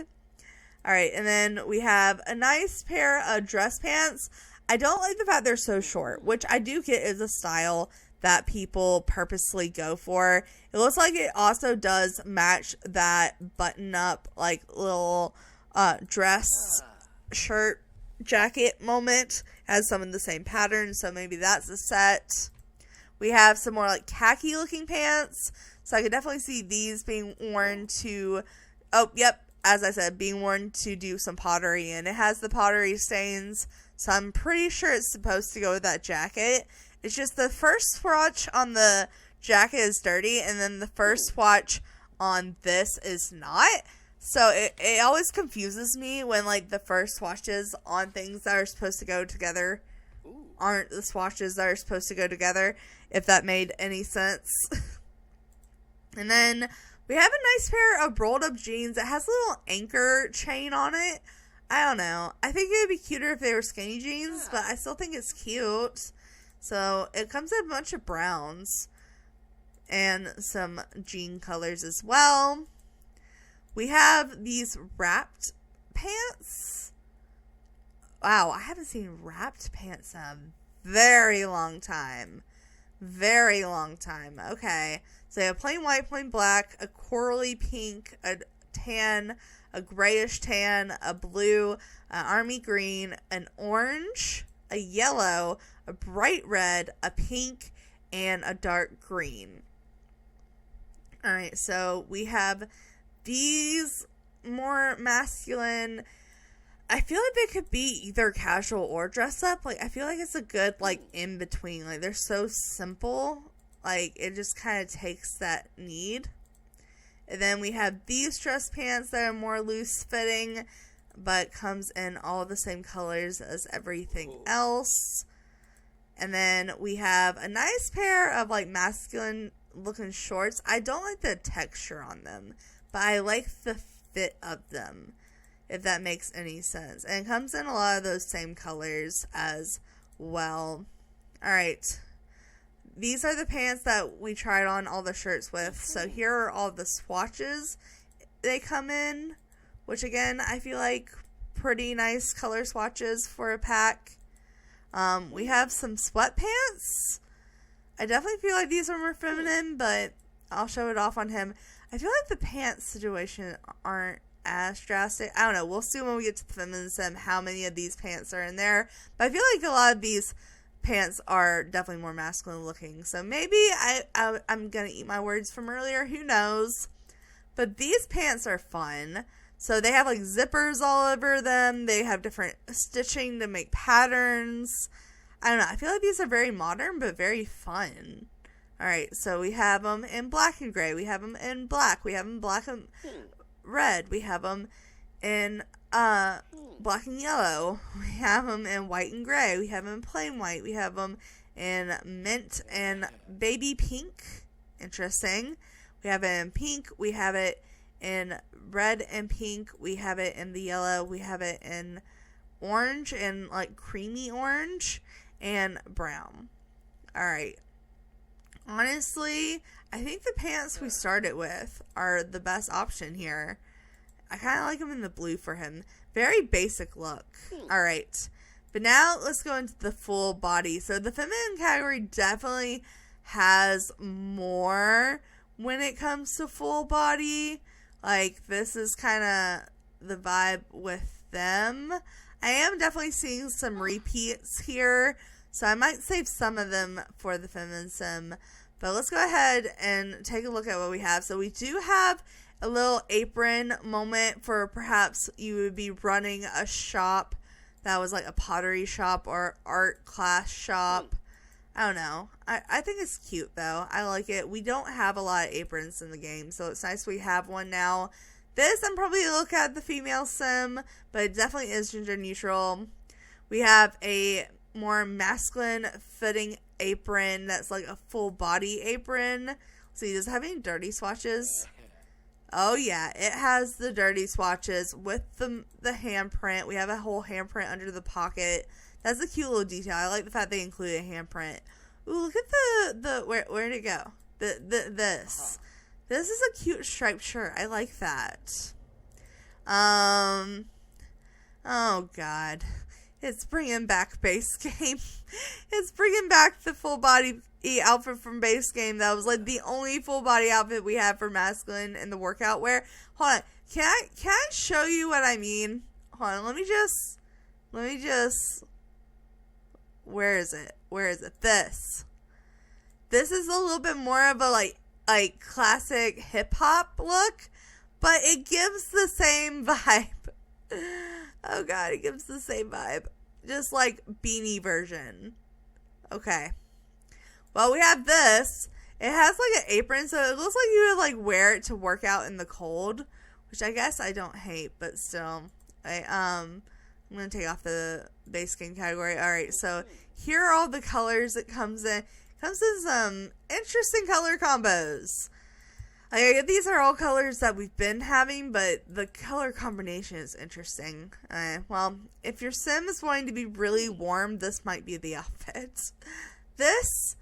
All right, and then we have a nice pair of dress pants. I don't like the fact they're so short, which I do get is a style that people purposely go for. It looks like it also does match that button-up, like, little dress shirt jacket moment. Has some of the same patterns, so maybe that's a set. We have some more like khaki looking pants, so I could definitely see these being worn to, oh yep, as I said, being worn to do some pottery, and it has the pottery stains, so I'm pretty sure it's supposed to go with that jacket. It's just the first swatch on the jacket is dirty, and then the first swatch on this is not. So it always confuses me when like the first swatches on things that are supposed to go together aren't the swatches that are supposed to go together, if that made any sense. And then we have a nice pair of rolled up jeans that has a little anchor chain on it. I don't know. I think it would be cuter if they were skinny jeans, but I still think it's cute. So it comes in a bunch of browns and some jean colors as well. We have these wrapped pants. Wow, I haven't seen wrapped pants in a very long time. Very long time. Okay. So you have plain white, plain black, a corally pink, a tan, a grayish tan, a blue, an army green, an orange, a yellow, a bright red, a pink, and a dark green. Alright, so we have these more masculine. I feel like they could be either casual or dress up. Like, I feel like it's a good, like, in between. Like, they're so simple. Like, it just kind of takes that need. And then we have these dress pants that are more loose fitting, but comes in all the same colors as everything else. And then we have a nice pair of, like, masculine looking shorts. I don't like the texture on them, but I like the fit of them, if that makes any sense. And it comes in a lot of those same colors as well. Alright. These are the pants that we tried on all the shirts with. So here are all the swatches they come in, which again, I feel like pretty nice color swatches for a pack. We have some sweatpants. I definitely feel like these are more feminine, but I'll show it off on him. I feel like the pants situation aren't as drastic. I don't know. We'll see when we get to the feminine sim how many of these pants are in there. But I feel like a lot of these pants are definitely more masculine looking. So maybe I'm going to eat my words from earlier. Who knows? But these pants are fun. So they have like zippers all over them. They have different stitching to make patterns. I don't know. I feel like these are very modern but very fun. Alright, so we have them in black and gray. We have them in black. We have them black and red. We have them in black and yellow. We have them in white and gray. We have them in plain white. We have them in mint and baby pink. Interesting. We have it in pink. We have it in red and pink. We have it in the yellow. We have it in orange and like creamy orange and brown. Alright. Honestly, I think the pants we started with are the best option here. I kind of like them in the blue for him. Very basic look. Alright. But now let's go into the full body. So the feminine category definitely has more when it comes to full body. Like, this is kind of the vibe with them. I am definitely seeing some repeats here, so I might save some of them for the feminine sim. But let's go ahead and take a look at what we have. So we do have a little apron moment for perhaps you would be running a shop that was like a pottery shop or art class shop. I don't know. I think it's cute though. I like it. We don't have a lot of aprons in the game, so it's nice we have one now. This, I'm probably going to look at the female sim, but it definitely is gender neutral. We have a more masculine fitting apron that's like a full body apron. See, does it have any dirty swatches? Oh yeah, it has the dirty swatches with the handprint. We have a whole handprint under the pocket. That's a cute little detail. I like the fact they included a handprint. Ooh, look at the where'd it go? This. This is a cute striped shirt. I like that. Oh God. It's bringing back base game. It's bringing back the full body outfit from base game. That was like the only full body outfit we had for masculine in the workout wear. Hold on. Can I show you what I mean? Hold on. Let me just where is it? This is a little bit more of a like classic hip hop look, but it gives the same vibe. Oh God, it gives the same vibe. Just like beanie version. Okay. Well, we have this. It has like an apron, so it looks like you would like wear it to work out in the cold, which I guess I don't hate, but still. I'm gonna take off the base game category. Alright, so here are all the colors it comes in. Comes in some interesting color combos. These are all colors that we've been having, but the color combination is interesting. Well, if your sim is wanting to be really warm, this might be the outfit. This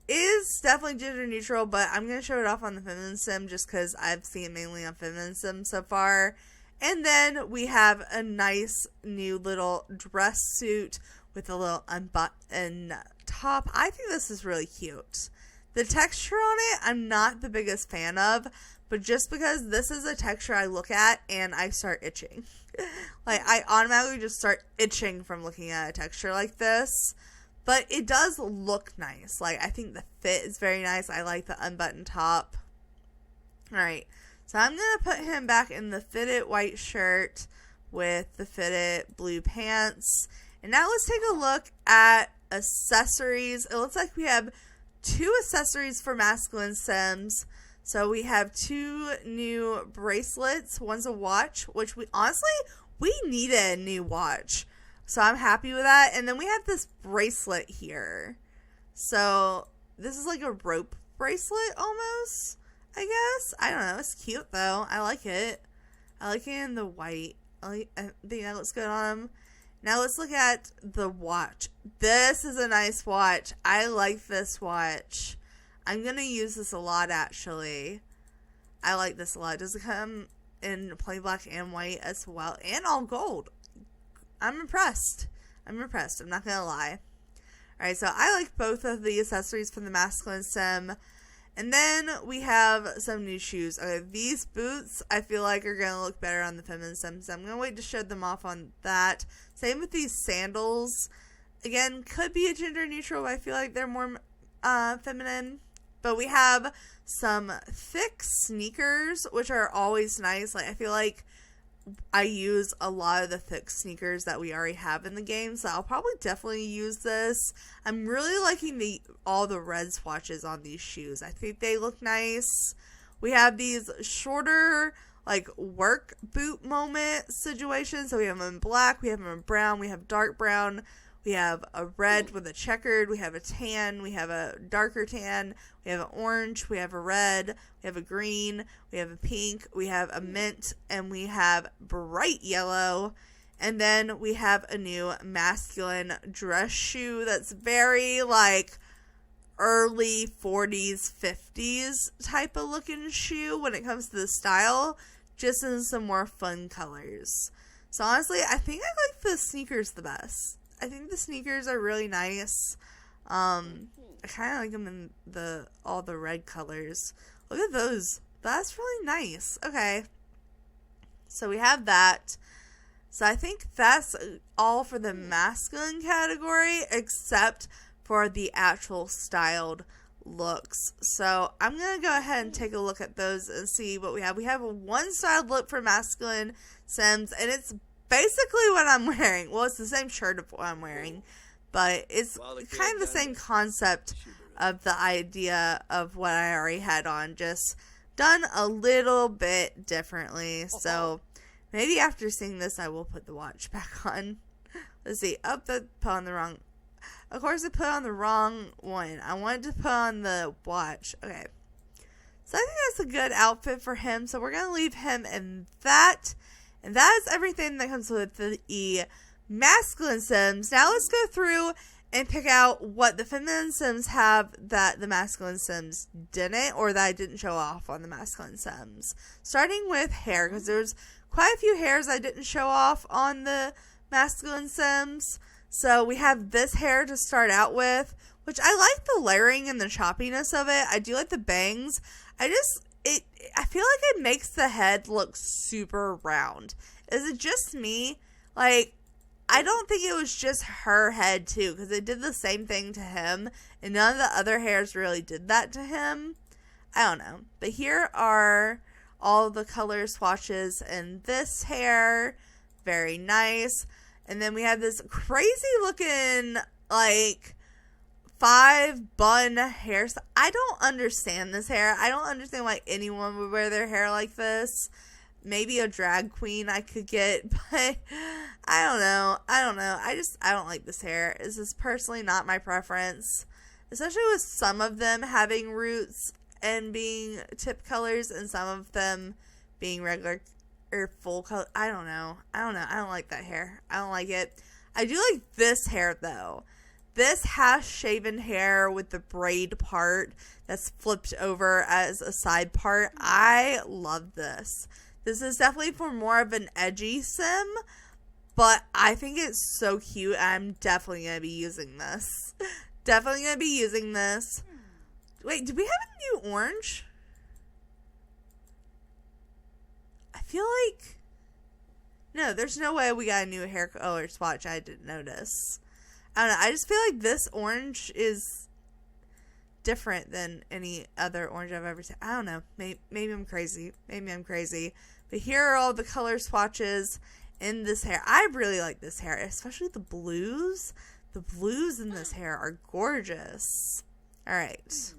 is definitely gender neutral, but I'm going to show it off on the feminine sim just because I've seen it mainly on feminine sim so far. And then we have a nice new little dress suit with a little unbuttoned top. I think this is really cute. The texture on it, I'm not the biggest fan of, but just because this is a texture I look at and I start itching. Like, I automatically just start itching from looking at a texture like this. But it does look nice. Like, I think the fit is very nice. I like the unbuttoned top. Alright, so I'm going to put him back in the fitted white shirt with the fitted blue pants. And now let's take a look at accessories. It looks like we have 2 accessories for masculine sims. So we have 2 new bracelets. One's a watch, which we needed a new watch. So I'm happy with that. And then we have this bracelet here. So this is like a rope bracelet almost, I guess. I don't know. It's cute though. I like it. I like it in the white. I think that looks good on him. Now let's look at the watch. This is a nice watch. I like this watch. I'm going to use this a lot, actually. I like this a lot. Does it come in plain black and white as well? And all gold. I'm impressed. I'm not going to lie. Alright, so I like both of the accessories from the masculine sim. And then we have some new shoes. Okay, these boots I feel like are going to look better on the feminine sim, so I'm going to wait to show them off on that. Same with these sandals. Again, could be a gender neutral, but I feel like they're more feminine. But we have some thick sneakers, which are always nice. Like, I feel like I use a lot of the thick sneakers that we already have in the game, so I'll probably definitely use this. I'm really liking all the red swatches on these shoes. I think they look nice. We have these shorter, like, work boot moment situations. So we have them in black, we have them in brown, we have dark brown, we have a red with a checkered, we have a tan, we have a darker tan, we have an orange, we have a red, we have a green, we have a pink, we have a mint, and we have bright yellow. And then we have a new masculine dress shoe that's very like early 40s, 50s type of looking shoe when it comes to the style, just in some more fun colors. So honestly, I think I like the sneakers the best. I think the sneakers are really nice. I kind of like them in all the red colors. Look at those. That's really nice. Okay. So we have that. So I think that's all for the masculine category, except for the actual styled looks. So I'm going to go ahead and take a look at those and see what we have. We have a one styled look for masculine Sims, and it's basically what I'm wearing. Well, it's the same shirt of what I'm wearing, but it's kind of the same concept of the idea of what I already had on, just done a little bit differently. So maybe after seeing this, I will put the watch back on. Let's see. Oh, I put on the wrong. Of course, I put on the wrong one. I wanted to put on the watch. Okay. So I think that's a good outfit for him. So we're going to leave him in that. And that is everything that comes with the masculine Sims. Now let's go through and pick out what the feminine Sims have that the masculine Sims didn't, or that I didn't show off on the masculine Sims. Starting with hair, because there's quite a few hairs I didn't show off on the masculine Sims. So we have this hair to start out with, which I like the layering and the choppiness of it. I do like the bangs. I feel like it makes the head look super round. Is it just me? Like, I don't think it was just her head too, because it did the same thing to him, and none of the other hairs really did that to him. I don't know. But here are all the color swatches in this hair. Very nice. And then we have this crazy looking, like, 5 bun hairstyle. I don't understand this hair. I don't understand why anyone would wear their hair like this. Maybe a drag queen I could get, but I don't know. I don't like this hair. This is personally not my preference, especially with some of them having roots and being tip colors and some of them being regular or full color. I don't know. I don't like that hair. I don't like it. I do like this hair though. This half shaven hair with the braid part that's flipped over as a side part. I love this. This is definitely for more of an edgy Sim, but I think it's so cute. I'm definitely going to be using this. Wait, did we have a new orange? I feel like... No, there's no way we got a new hair color swatch I didn't notice. I don't know. I just feel like this orange is different than any other orange I've ever seen. I don't know. Maybe I'm crazy. But here are all the color swatches in this hair. I really like this hair, especially the blues. The blues in this hair are gorgeous. All right.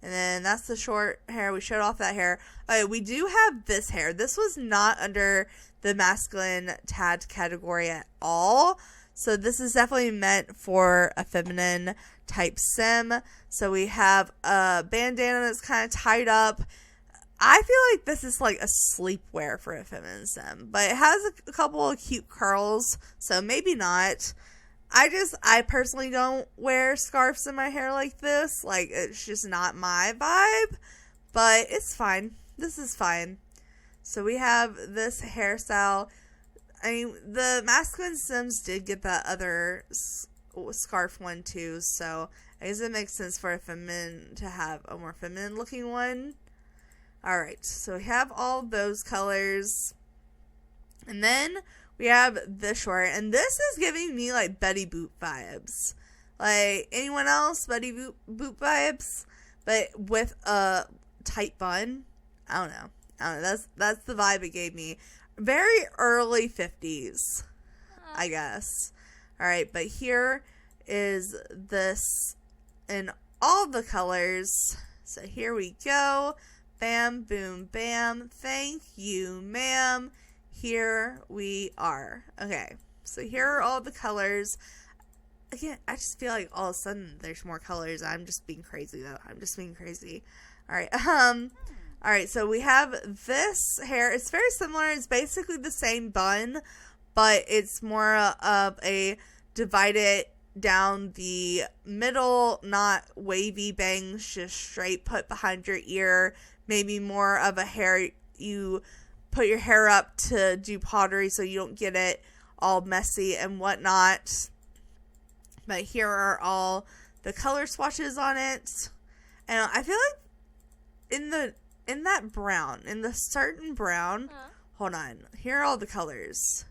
And then that's the short hair. We showed off that hair. Okay, we do have this hair. This was not under the masculine tad category at all. So this is definitely meant for a feminine type Sim. So we have a bandana that's kind of tied up. I feel like this is like a sleepwear for a feminine Sim, but it has a couple of cute curls, so maybe not. I personally don't wear scarves in my hair like this. Like, it's just not my vibe, but it's fine. This is fine. So we have this hairstyle. I mean, the masculine Sims did get that other scarf one too, so I guess it makes sense for a feminine to have a more feminine looking one. Alright, so we have all those colors. And then we have this short, and this is giving me like Betty Boop vibes. Like, anyone else? Betty Boop vibes? But with a tight bun? I don't know. That's the vibe it gave me. Very early 50s, I guess. Alright, but here is this in all the colors. So here we go. Bam, boom, bam. Thank you, ma'am. Here we are. Okay, so here are all the colors. Again, I just feel like all of a sudden there's more colors. I'm just being crazy, though. Alright, alright, so we have this hair. It's very similar. It's basically the same bun, but it's more of a divided down the middle, not wavy bangs, just straight put behind your ear. Maybe more of a hair, you put your hair up to do pottery so you don't get it all messy and whatnot. But here are all the color swatches on it. And I feel like in that brown, in the certain brown, hold on. Here are all the colors.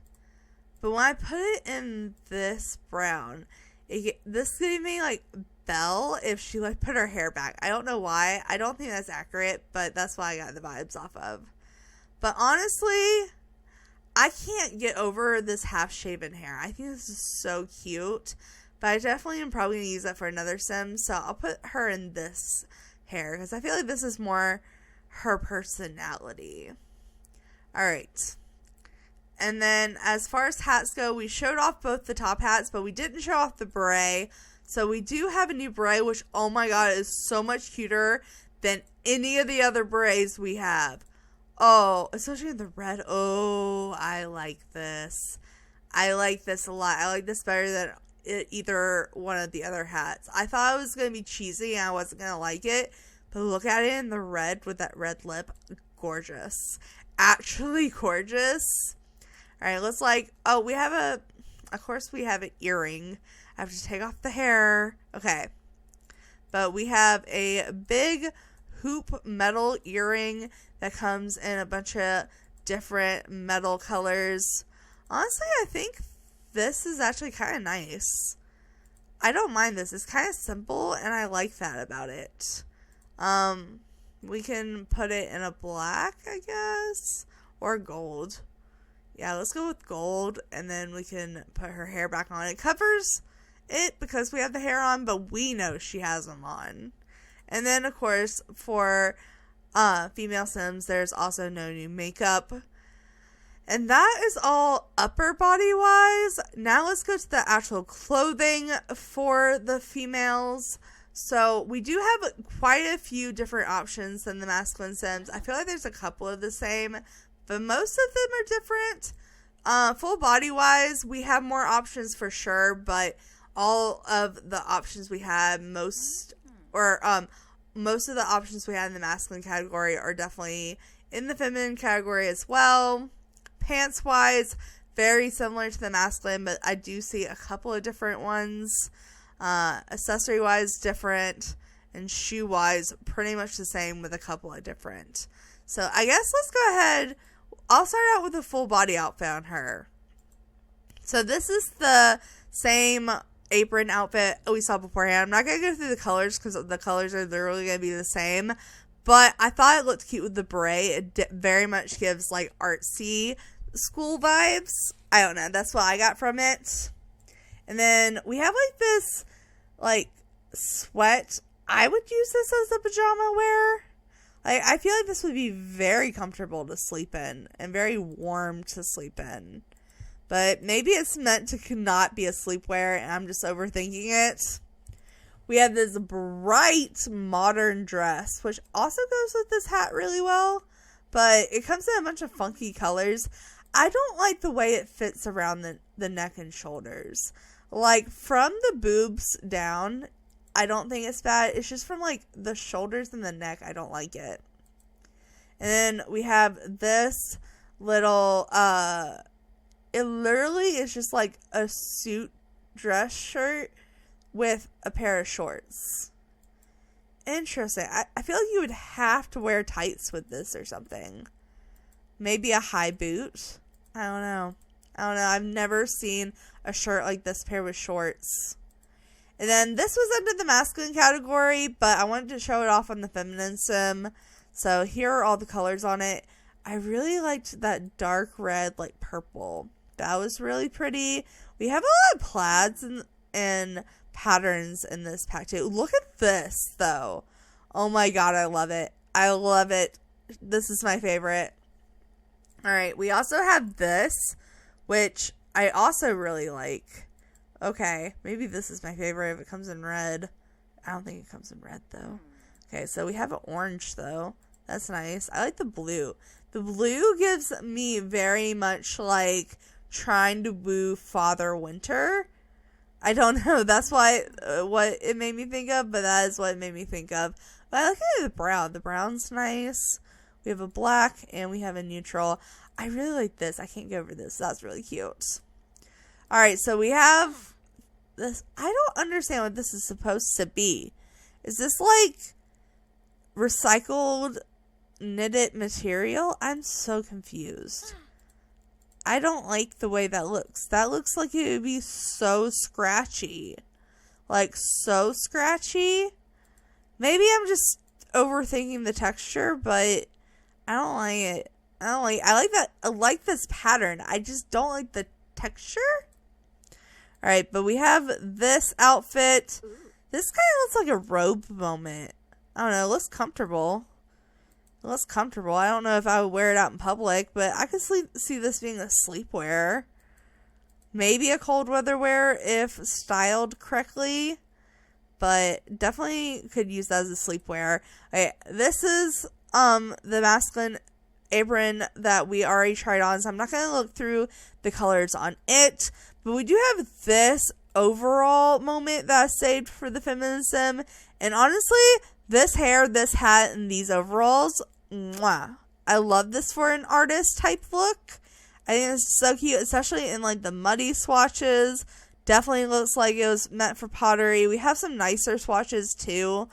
But when I put it in this brown, this gave me like Belle if she like put her hair back. I don't know why. I don't think that's accurate, but that's why I got the vibes off of. But honestly, I can't get over this half-shaven hair. I think this is so cute. But I definitely am probably going to use that for another sim. So I'll put her in this hair because I feel like this is more her personality. Alright. And then as far as hats go, we showed off both the top hats, but we didn't show off the beret. So we do have a new beret, which, oh my god, is so much cuter than any of the other berets we have. Oh, especially the red. Oh, I like this. I like this a lot. I like this better than either one of the other hats. I thought it was going to be cheesy and I wasn't going to like it. But look at it in the red with that red lip. Gorgeous. Actually gorgeous. Alright, let's of course we have an earring. I have to take off the hair. Okay. But we have a big hoop metal earring that comes in a bunch of different metal colors. Honestly, I think this is actually kind of nice. I don't mind this. It's kind of simple and I like that about it. We can put it in a black, I guess, or gold. Yeah, let's go with gold, and then we can put her hair back on. It covers it because we have the hair on, but we know she has them on. And then, of course, for female Sims, there's also no new makeup. And that is all upper body-wise. Now let's go to the actual clothing for the females. So we do have quite a few different options than the masculine Sims. I feel like there's a couple of the same, but most of them are different. Full body wise, we have more options for sure, but all of the options we have, most of the options we have in the masculine category are definitely in the feminine category as well. Pants wise, very similar to the masculine, but I do see a couple of different ones. Accessory wise, different, and shoe wise, pretty much the same with a couple of different. So I guess let's go ahead. I'll start out with a full body outfit on her. So this is the same apron outfit we saw beforehand. I'm not going to go through the colors because the colors are literally going to be the same. But I thought it looked cute with the beret. It very much gives like artsy school vibes. I don't know. That's what I got from it. And then we have like this like sweat. I would use this as a pajama wear. I feel like this would be very comfortable to sleep in and very warm to sleep in. But maybe it's meant to not be a sleepwear and I'm just overthinking it. We have this bright modern dress, which also goes with this hat really well. But it comes in a bunch of funky colors. I don't like the way it fits around the neck and shoulders. Like from the boobs down, I don't think it's bad. It's just from like the shoulders and the neck, I don't like it. And then we have this little, it literally is just like a suit dress shirt with a pair of shorts. Interesting. I feel like you would have to wear tights with this or something. Maybe a high boot. I don't know. I've never seen a shirt like this pair with shorts. And then this was under the masculine category, but I wanted to show it off on the feminine sim. So here are all the colors on it. I really liked that dark red, like purple. That was really pretty. We have a lot of plaids and patterns in this pack too. Look at this though. Oh my god, I love it. I love it. This is my favorite. Alright, we also have this, which I also really like. Okay, maybe this is my favorite if it comes in red. I don't think it comes in red though. Okay, so we have an orange though. That's nice. I like the blue. The blue gives me very much like trying to woo Father Winter. I don't know. That's why what it made me think of, but that is what it made me think of. But I like the brown. The brown's nice. We have a black and we have a neutral. I really like this. I can't get over this. That's really cute. Alright, so we have this. I don't understand what this is supposed to be. Is this like recycled knitted material. I'm so confused. I don't like the way that looks. That looks like it would be so scratchy. Like, so scratchy. Maybe I'm just overthinking the texture, but I don't like it. I like this pattern. I just don't like the texture. Alright, but we have this outfit. This kind of looks like a robe moment. I don't know, it looks comfortable. It looks comfortable. I don't know if I would wear it out in public, but I could see this being a sleepwear. Maybe a cold weather wear if styled correctly. But definitely could use that as a sleepwear. Okay, this is the masculine apron that we already tried on, so I'm not going to look through the colors on it. But we do have this overall moment that I saved for the feminine sim. And honestly, this hair, this hat, and these overalls, mwah. I love this for an artist type look. I think it's so cute, especially in like the muddy swatches. Definitely looks like it was meant for pottery. We have some nicer swatches too.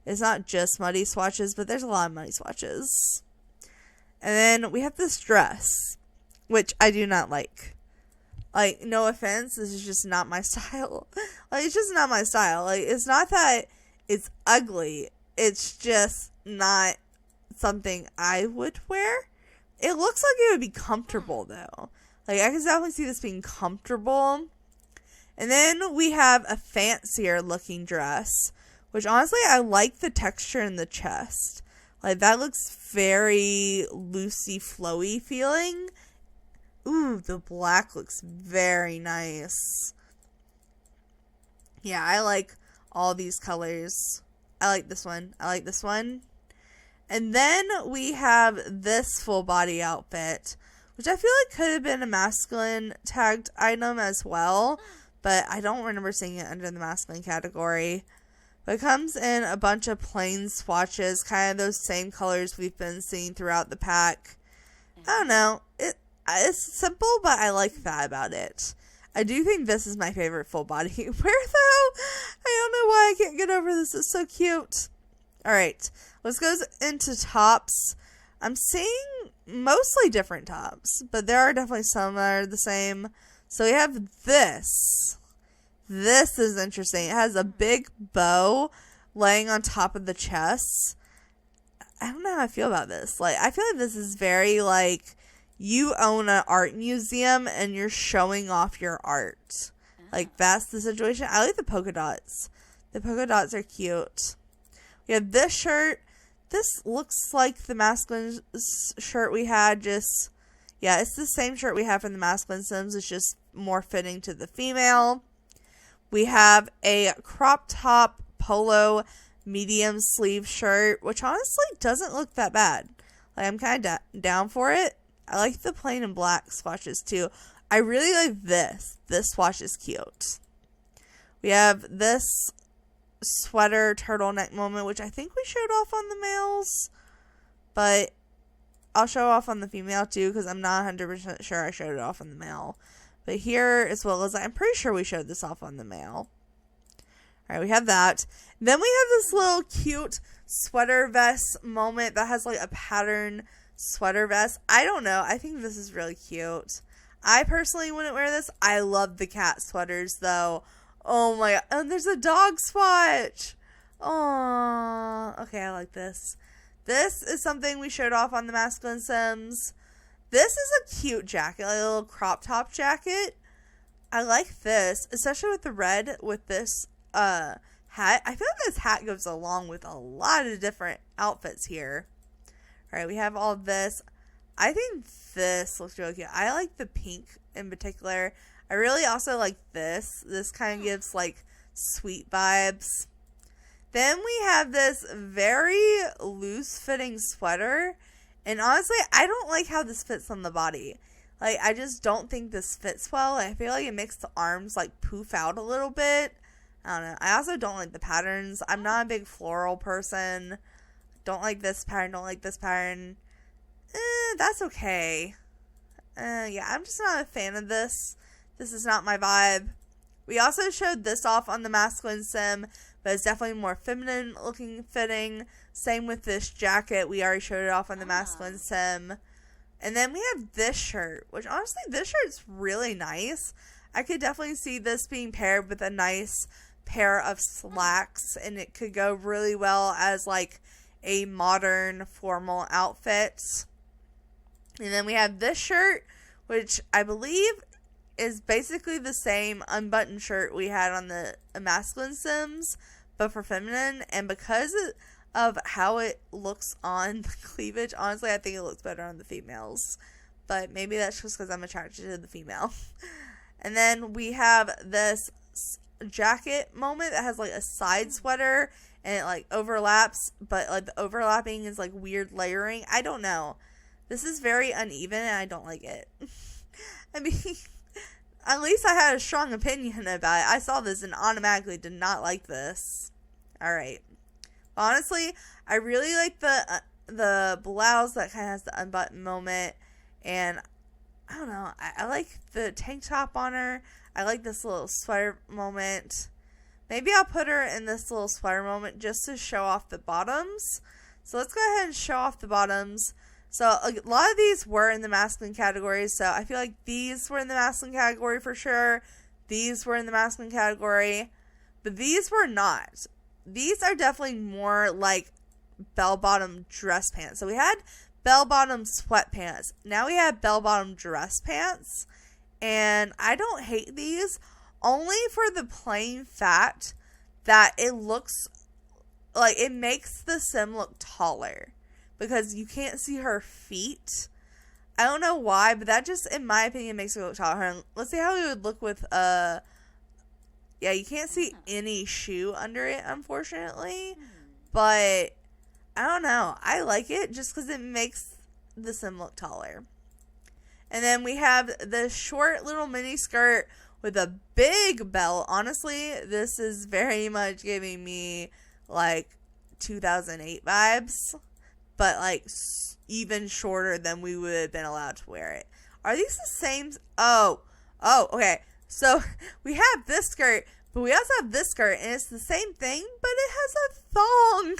It's not just muddy swatches, but there's a lot of muddy swatches. And then we have this dress, which I do not like. Like, no offense, this is just not my style. Like, it's just not my style. Like, it's not that it's ugly. It's just not something I would wear. It looks like it would be comfortable, though. Like, I can definitely see this being comfortable. And then we have a fancier looking dress, which honestly, I like the texture in the chest. Like, that looks very loosey, flowy feeling. Ooh, the black looks very nice. Yeah, I like all these colors. I like this one. I like this one. And then we have this full body outfit, which I feel like could have been a masculine tagged item as well, but I don't remember seeing it under the masculine category. But it comes in a bunch of plain swatches, kind of those same colors we've been seeing throughout the pack. I don't know. It's simple, but I like that about it. I do think this is my favorite full body wear, though. I don't know why I can't get over this. It's so cute. Alright, let's go into tops. I'm seeing mostly different tops, but there are definitely some that are the same. So we have this. This is interesting. It has a big bow laying on top of the chest. I don't know how I feel about this. Like, I feel like this is very, like, you own an art museum and you're showing off your art. Like, that's the situation. I like the polka dots. The polka dots are cute. We have this shirt. This looks like the masculine shirt we had. Just, yeah, it's the same shirt we have from the masculine Sims. It's just more fitting to the female. We have a crop top polo medium sleeve shirt, which honestly doesn't look that bad. Like, I'm kind of down for it. I like the plain and black swatches too. I really like this. This swatch is cute. We have this sweater turtleneck moment, which I think we showed off on the males, but I'll show off on the female too, because I'm not 100% sure I showed it off on the male. But here, as well as I'm pretty sure we showed this off on the male. Alright, we have that. Then we have this little cute sweater vest moment that has like a pattern sweater vest. I don't know. I think this is really cute. I personally wouldn't wear this. I love the cat sweaters though. Oh my god. And there's a dog swatch. Aww. Okay, I like this. This is something we showed off on the masculine Sims. This is a cute jacket, like a little crop top jacket. I like this, especially with the red with this hat. I feel like this hat goes along with a lot of different outfits here. Alright, we have all of this. I think this looks really cute. I like the pink in particular. I really also like this. This kind of gives like sweet vibes. Then we have this very loose fitting sweater. And honestly, I don't like how this fits on the body. Like, I just don't think this fits well. I feel like it makes the arms like poof out a little bit. I don't know. I also don't like the patterns. I'm not a big floral person. Don't like this pattern. Don't like this pattern. That's okay. Yeah, I'm just not a fan of this. This is not my vibe. We also showed this off on the masculine sim, but it's definitely more feminine looking fitting. Same with this jacket. We already showed it off on the masculine sim. And then we have this shirt, which honestly, this shirt's really nice. I could definitely see this being paired with a nice pair of slacks, and it could go really well as like a modern formal outfit. And then we have this shirt, which I believe is basically the same unbuttoned shirt we had on the masculine sims, but for feminine. And because of how it looks on the cleavage, honestly, I think it looks better on the females. But maybe that's just because I'm attracted to the female. And then we have this jacket moment that has like a side sweater and it like overlaps, but like the overlapping is like weird layering. I don't know. This is very uneven and I don't like it. I mean, at least I had a strong opinion about it. I saw this and automatically did not like this. Alright. Honestly, I really like the blouse that kind of has the unbuttoned moment. And I don't know. I like the tank top on her. I like this little sweater moment. Maybe I'll put her in this little sweater moment just to show off the bottoms. So let's go ahead and show off the bottoms. So a lot of these were in the masculine category. So I feel like these were in the masculine category for sure. These were in the masculine category. But these were not. These are definitely more like bell-bottom dress pants. So we had bell-bottom sweatpants. Now we have bell-bottom dress pants. And I don't hate these only for the plain fact that it looks like it makes the sim look taller. Because you can't see her feet. I don't know why, but that just, in my opinion, makes her look taller. Let's see how it would look with, yeah, you can't see any shoe under it, unfortunately. But, I don't know. I like it just because it makes the sim look taller. And then we have the short little mini skirt with a big belt. Honestly, this is very much giving me, like, 2008 vibes. But, like, even shorter than we would have been allowed to wear it. Are these the same? Oh, okay. So, we have this skirt, but we also have this skirt, and it's the same thing, but it has a thong.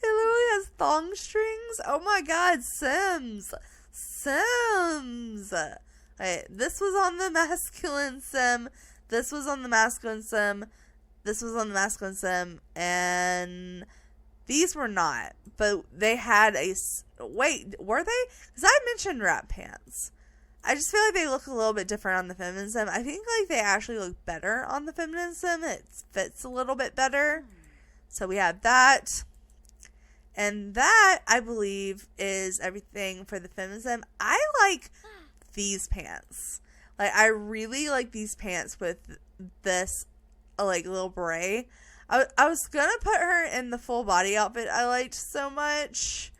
It literally has thong strings. Oh my god, Sims. Okay, this was on the masculine sim. This was on the masculine sim. This was on the masculine sim. And these were not. But they had a... Wait, were they? Because I mentioned wrap pants. I just feel like they look a little bit different on the feminine sim. I think like they actually look better on the feminine sim. It fits a little bit better. So we have that. And that, I believe, is everything for the feminine sim. I like these pants. Like, I really like these pants with this, like, little beret. I was gonna put her in the full body outfit I liked so much.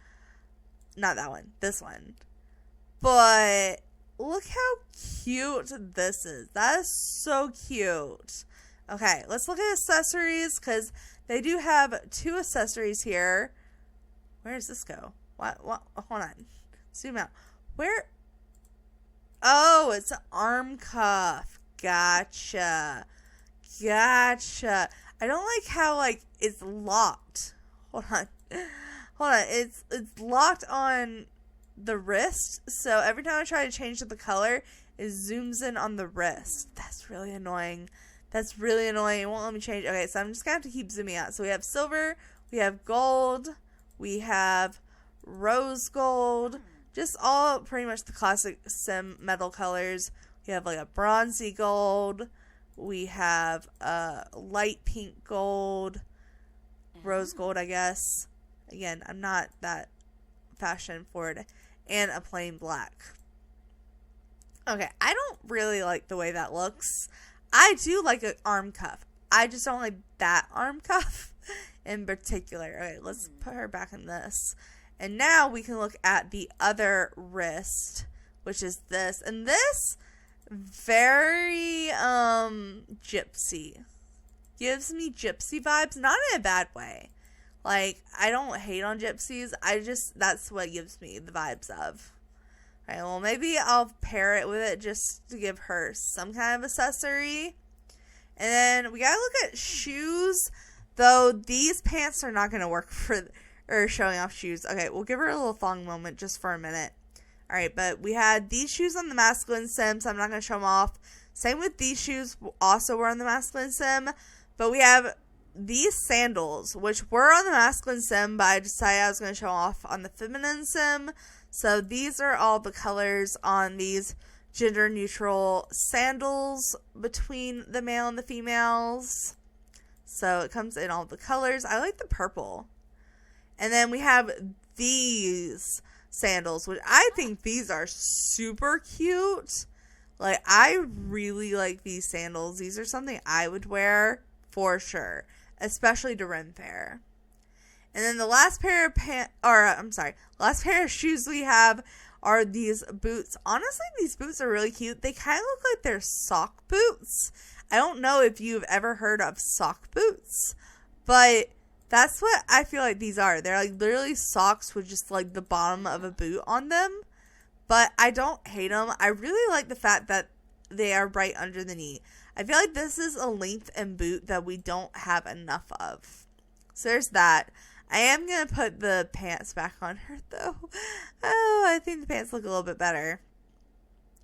Not that one. This one. But look how cute this is. That is so cute. Okay, let's look at accessories because they do have 2 accessories here. Where does this go? What? Hold on. Zoom out. Where? Oh, it's an arm cuff. Gotcha. I don't like how, like, it's locked. Hold on. It's locked on the wrist. So every time I try to change the color, it zooms in on the wrist. That's really annoying. It won't let me change. Okay, so I'm just going to have to keep zooming out. So we have silver. We have gold. We have rose gold. Just all pretty much the classic sim metal colors. We have like a bronzy gold. We have light pink gold. Rose gold, I guess. Again, I'm not that fashion forward. And a plain black. Okay, I don't really like the way that looks. I do like an arm cuff. I just don't like that arm cuff in particular. Alright, let's put her back in this. And now we can look at the other wrist, which is this. And this, very, gypsy. Gives me gypsy vibes, not in a bad way. Like, I don't hate on gypsies. That's what gives me the vibes of. Alright, well, maybe I'll pair it with it just to give her some kind of accessory. And then we gotta look at shoes Though these pants are not going to work for showing off shoes. Okay, we'll give her a little thong moment just for a minute. Alright, but we had these shoes on the masculine sim, so I'm not going to show them off. Same with these shoes, also were on the masculine sim. But we have these sandals, which were on the masculine sim, but I decided I was going to show off on the feminine sim. So these are all the colors on these gender neutral sandals between the male and the females. So it comes in all the colors. I like the purple. And then we have these sandals, which I think these are super cute. Like, I really like these sandals. These are something I would wear for sure, especially to Ren Fair. And then the last pair of last pair of shoes we have are these boots. Honestly, these boots are really cute. They kind of look like they're sock boots. I don't know if you've ever heard of sock boots, but that's what I feel like these are. They're like literally socks with just like the bottom of a boot on them. But I don't hate them. I really like the fact that they are right under the knee. I feel like this is a length in boot that we don't have enough of. So there's that. I am going to put the pants back on her though. Oh, I think the pants look a little bit better.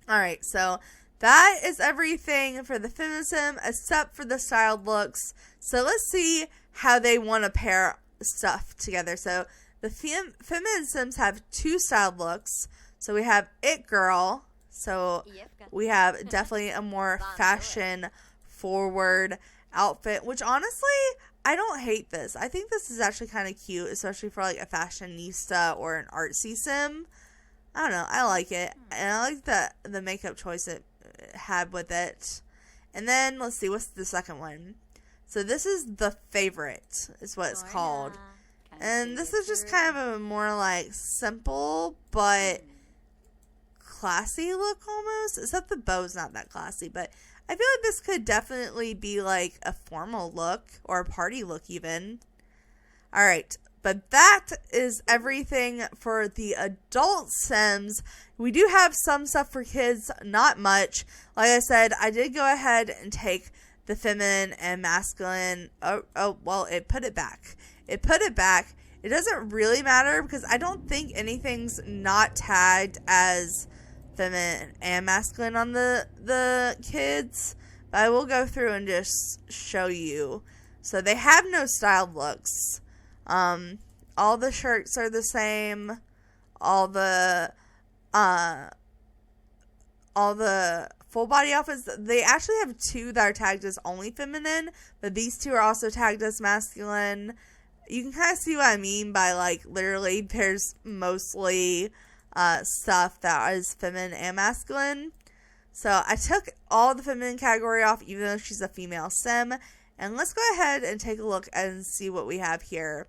Alright, so that is everything for the feminism except for the styled looks. So let's see how they want to pair stuff together. So the feminine sims have two styled looks. So we have It Girl. So we have definitely a more fashion forward outfit, which honestly, I don't hate this. I think this is actually kind of cute, especially for like a fashionista or an artsy sim. I don't know. I like it. And I like the makeup choice it had with it. And then let's see, what's the second one? So this is The Favorite is what it's called. And this is just kind of a more like simple but classy look almost, except the bow's not that classy, but I feel like this could definitely be like a formal look or a party look even. Alright, but that is everything for the adult sims. We do have some stuff for kids, not much. Like I said, I did go ahead and take the feminine and masculine. Well, it put it back. It doesn't really matter because I don't think anything's not tagged as feminine and masculine on the kids, but I will go through and just show you. So they have no styled looks. All the shirts are the same. All the full body outfits, they actually have two that are tagged as only feminine, but these two are also tagged as masculine. You can kind of see what I mean by like literally there's mostly stuff that is feminine and masculine. So I took all the feminine category off even though she's a female sim, and let's go ahead and take a look and see what we have here.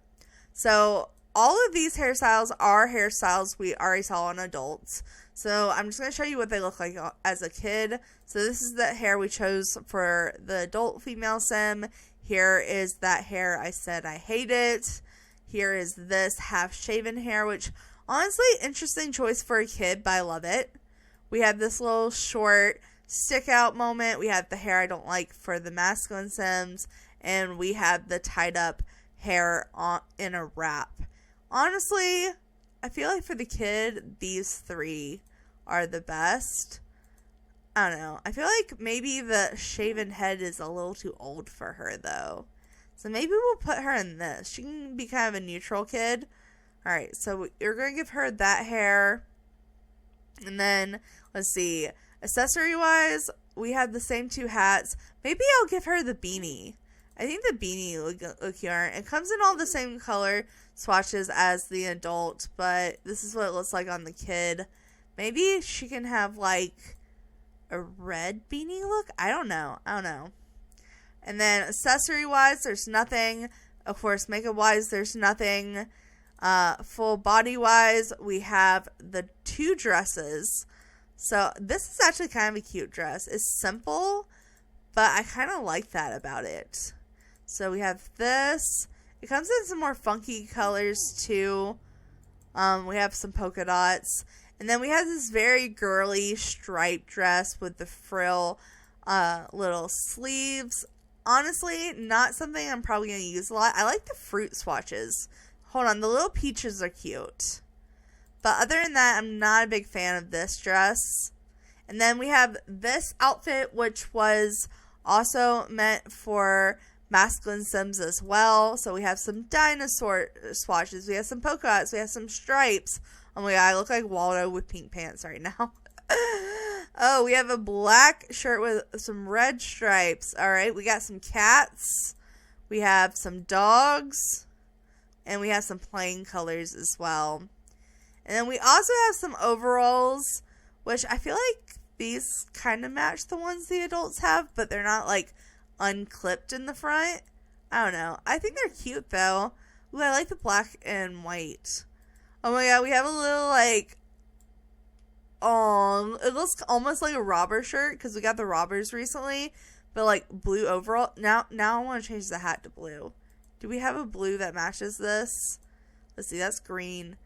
So all of these hairstyles are hairstyles we already saw on adults. So I'm just going to show you what they look like as a kid. So this is the hair we chose for the adult female sim. Here is that hair I said I hate it. Here is this half shaven hair, which honestly, interesting choice for a kid, but I love it. We have this little short stick out moment. We have the hair I don't like for the masculine sims. And we have the tied up hair in a wrap. Honestly, I feel like for the kid, these three are the best. I don't know. I feel like maybe the shaven head is a little too old for her, though. So maybe we'll put her in this. She can be kind of a neutral kid. Alright, so you're going to give her that hair. And then, let's see. Accessory-wise, we have the same two hats. Maybe I'll give her the beanie. I think the beanie look cute. It comes in all the same color swatches as the adult, but this is what it looks like on the kid. Maybe she can have like a red beanie look? I don't know. And then accessory wise, there's nothing. Of course, makeup wise, there's nothing. Full body wise, we have the two dresses. So this is actually kind of a cute dress. It's simple, but I kind of like that about it. So we have this. It comes in some more funky colors too. We have some polka dots. And then we have this very girly striped dress with the frill little sleeves. honestly not something I'm probably going to use a lot. I like the fruit swatches. Hold on, the little peaches are cute. But other than that, I'm not a big fan of this dress. And then we have this outfit, which was also meant for masculine Sims as well. So we have some dinosaur swatches. We have some polka dots. We have some stripes. Oh my god, I look like Waldo with pink pants right now. Oh, we have a black shirt with some red stripes. Alright, we got some cats. We have some dogs. And we have some plain colors as well. And then we also have some overalls, which I feel like these kind of match the ones the adults have, but they're not like unclipped in the front. I don't know. I think they're cute though. Ooh, I like the black and white. Oh my god, we have a little like, it looks almost like a robber shirt because we got the robbers recently, but like blue overall. Now I want to change the hat to blue. Do we have a blue that matches this? Let's see, that's green.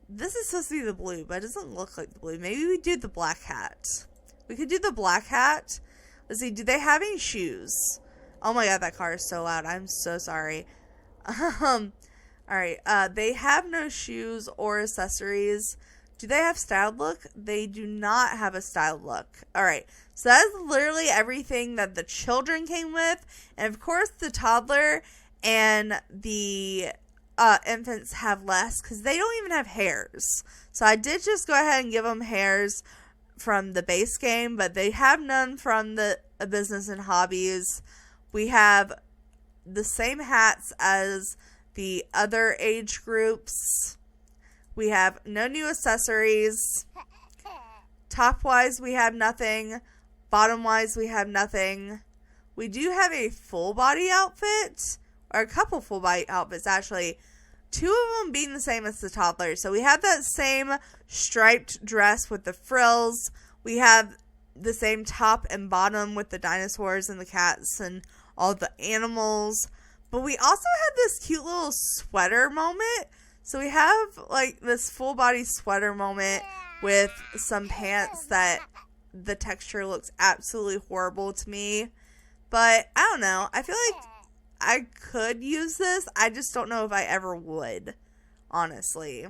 This is supposed to be the blue, but it doesn't look like the blue. Maybe we do the black hat. We could do the black hat. Let's see, do they have any shoes? Oh my god, that car is so loud. I'm so sorry. Alright, they have no shoes or accessories. Do they have styled look? They do not have a styled look. Alright, so that's literally everything that the children came with. And of course, the toddler and the infants have less because they don't even have hairs. So I did just go ahead and give them hairs from the base game, but they have none from the business and hobbies. We have the same hats as the other age groups. We have no new accessories. Top wise, we have nothing. Bottom wise, we have nothing. We do have a full body outfit, or a couple full body outfits actually. Two of them being the same as the toddler. So we have that same striped dress with the frills. We have the same top and bottom with the dinosaurs and the cats and all the animals. But we also have this cute little sweater moment. So we have like this full body sweater moment with some pants that the texture looks absolutely horrible to me. But I don't know. I feel like I could use this. I just don't know if I ever would, honestly.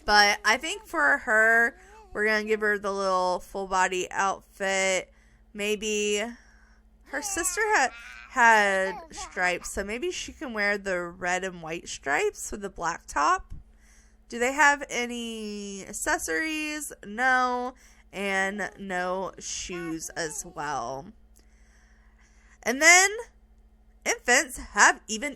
But I think for her, we're going to give her the little full body outfit. Maybe her sister had stripes, so maybe she can wear the red and white stripes with the black top. Do they have any accessories? No. And no shoes as well. And then infants have even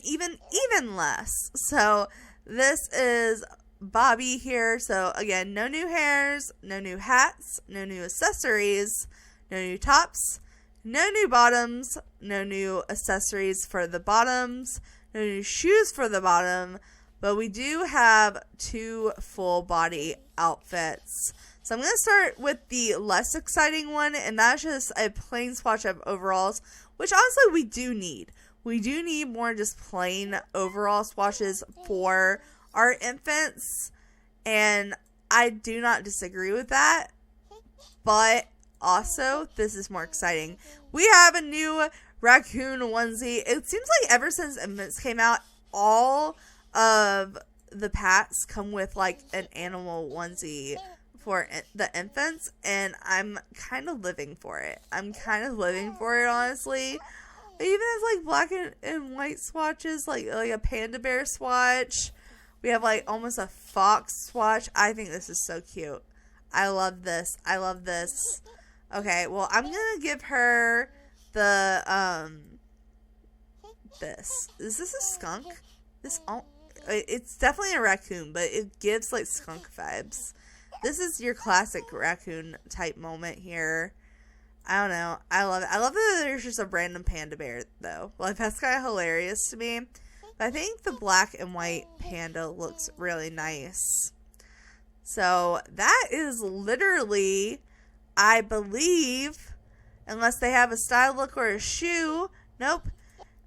less. So this is Bobby here. So again, no new hairs, no new hats, no new accessories, no new tops, no new bottoms, no new accessories for the bottoms, no new shoes for the bottom, but we do have two full body outfits. So I'm going to start with the less exciting one, and that's just a plain swatch of overalls, which honestly we do need. We do need more just plain overall swatches for our infants, and I do not disagree with that, but also this is more exciting. We have a new raccoon onesie. It seems like ever since infants came out, all of the packs come with like an animal onesie for the infants, and I'm kind of living for it. Honestly. It even has like black and white swatches, like a panda bear swatch. We have like almost a fox swatch. I think this is so cute. I love this. Okay, well, I'm gonna give her the this. Is this a skunk? It's definitely a raccoon, but it gives like skunk vibes. This is your classic raccoon type moment here. I don't know. I love it. I love that there's just a random panda bear, though. Like, that's kind of hilarious to me. But I think the black and white panda looks really nice. So, that is literally, I believe, unless they have a style look or a shoe. Nope.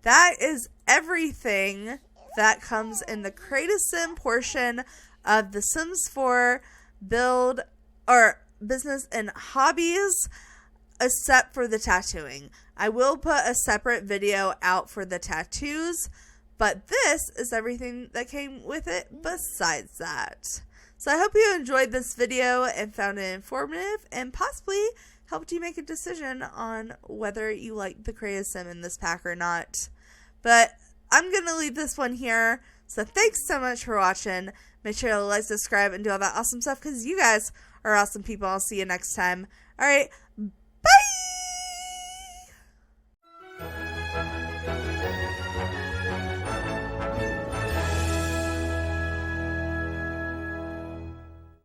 That is everything that comes in the Create a Sim portion of the Sims 4 build or business and hobbies. except for the tattooing. I will put a separate video out for the tattoos, but this is everything that came with it besides that. So I hope you enjoyed this video and found it informative and possibly helped you make a decision on whether you like the Creative Sim in this pack or not. But I'm going to leave this one here. So thanks so much for watching. Make sure to like, subscribe, and do all that awesome stuff because you guys are awesome people. I'll see you next time. All right.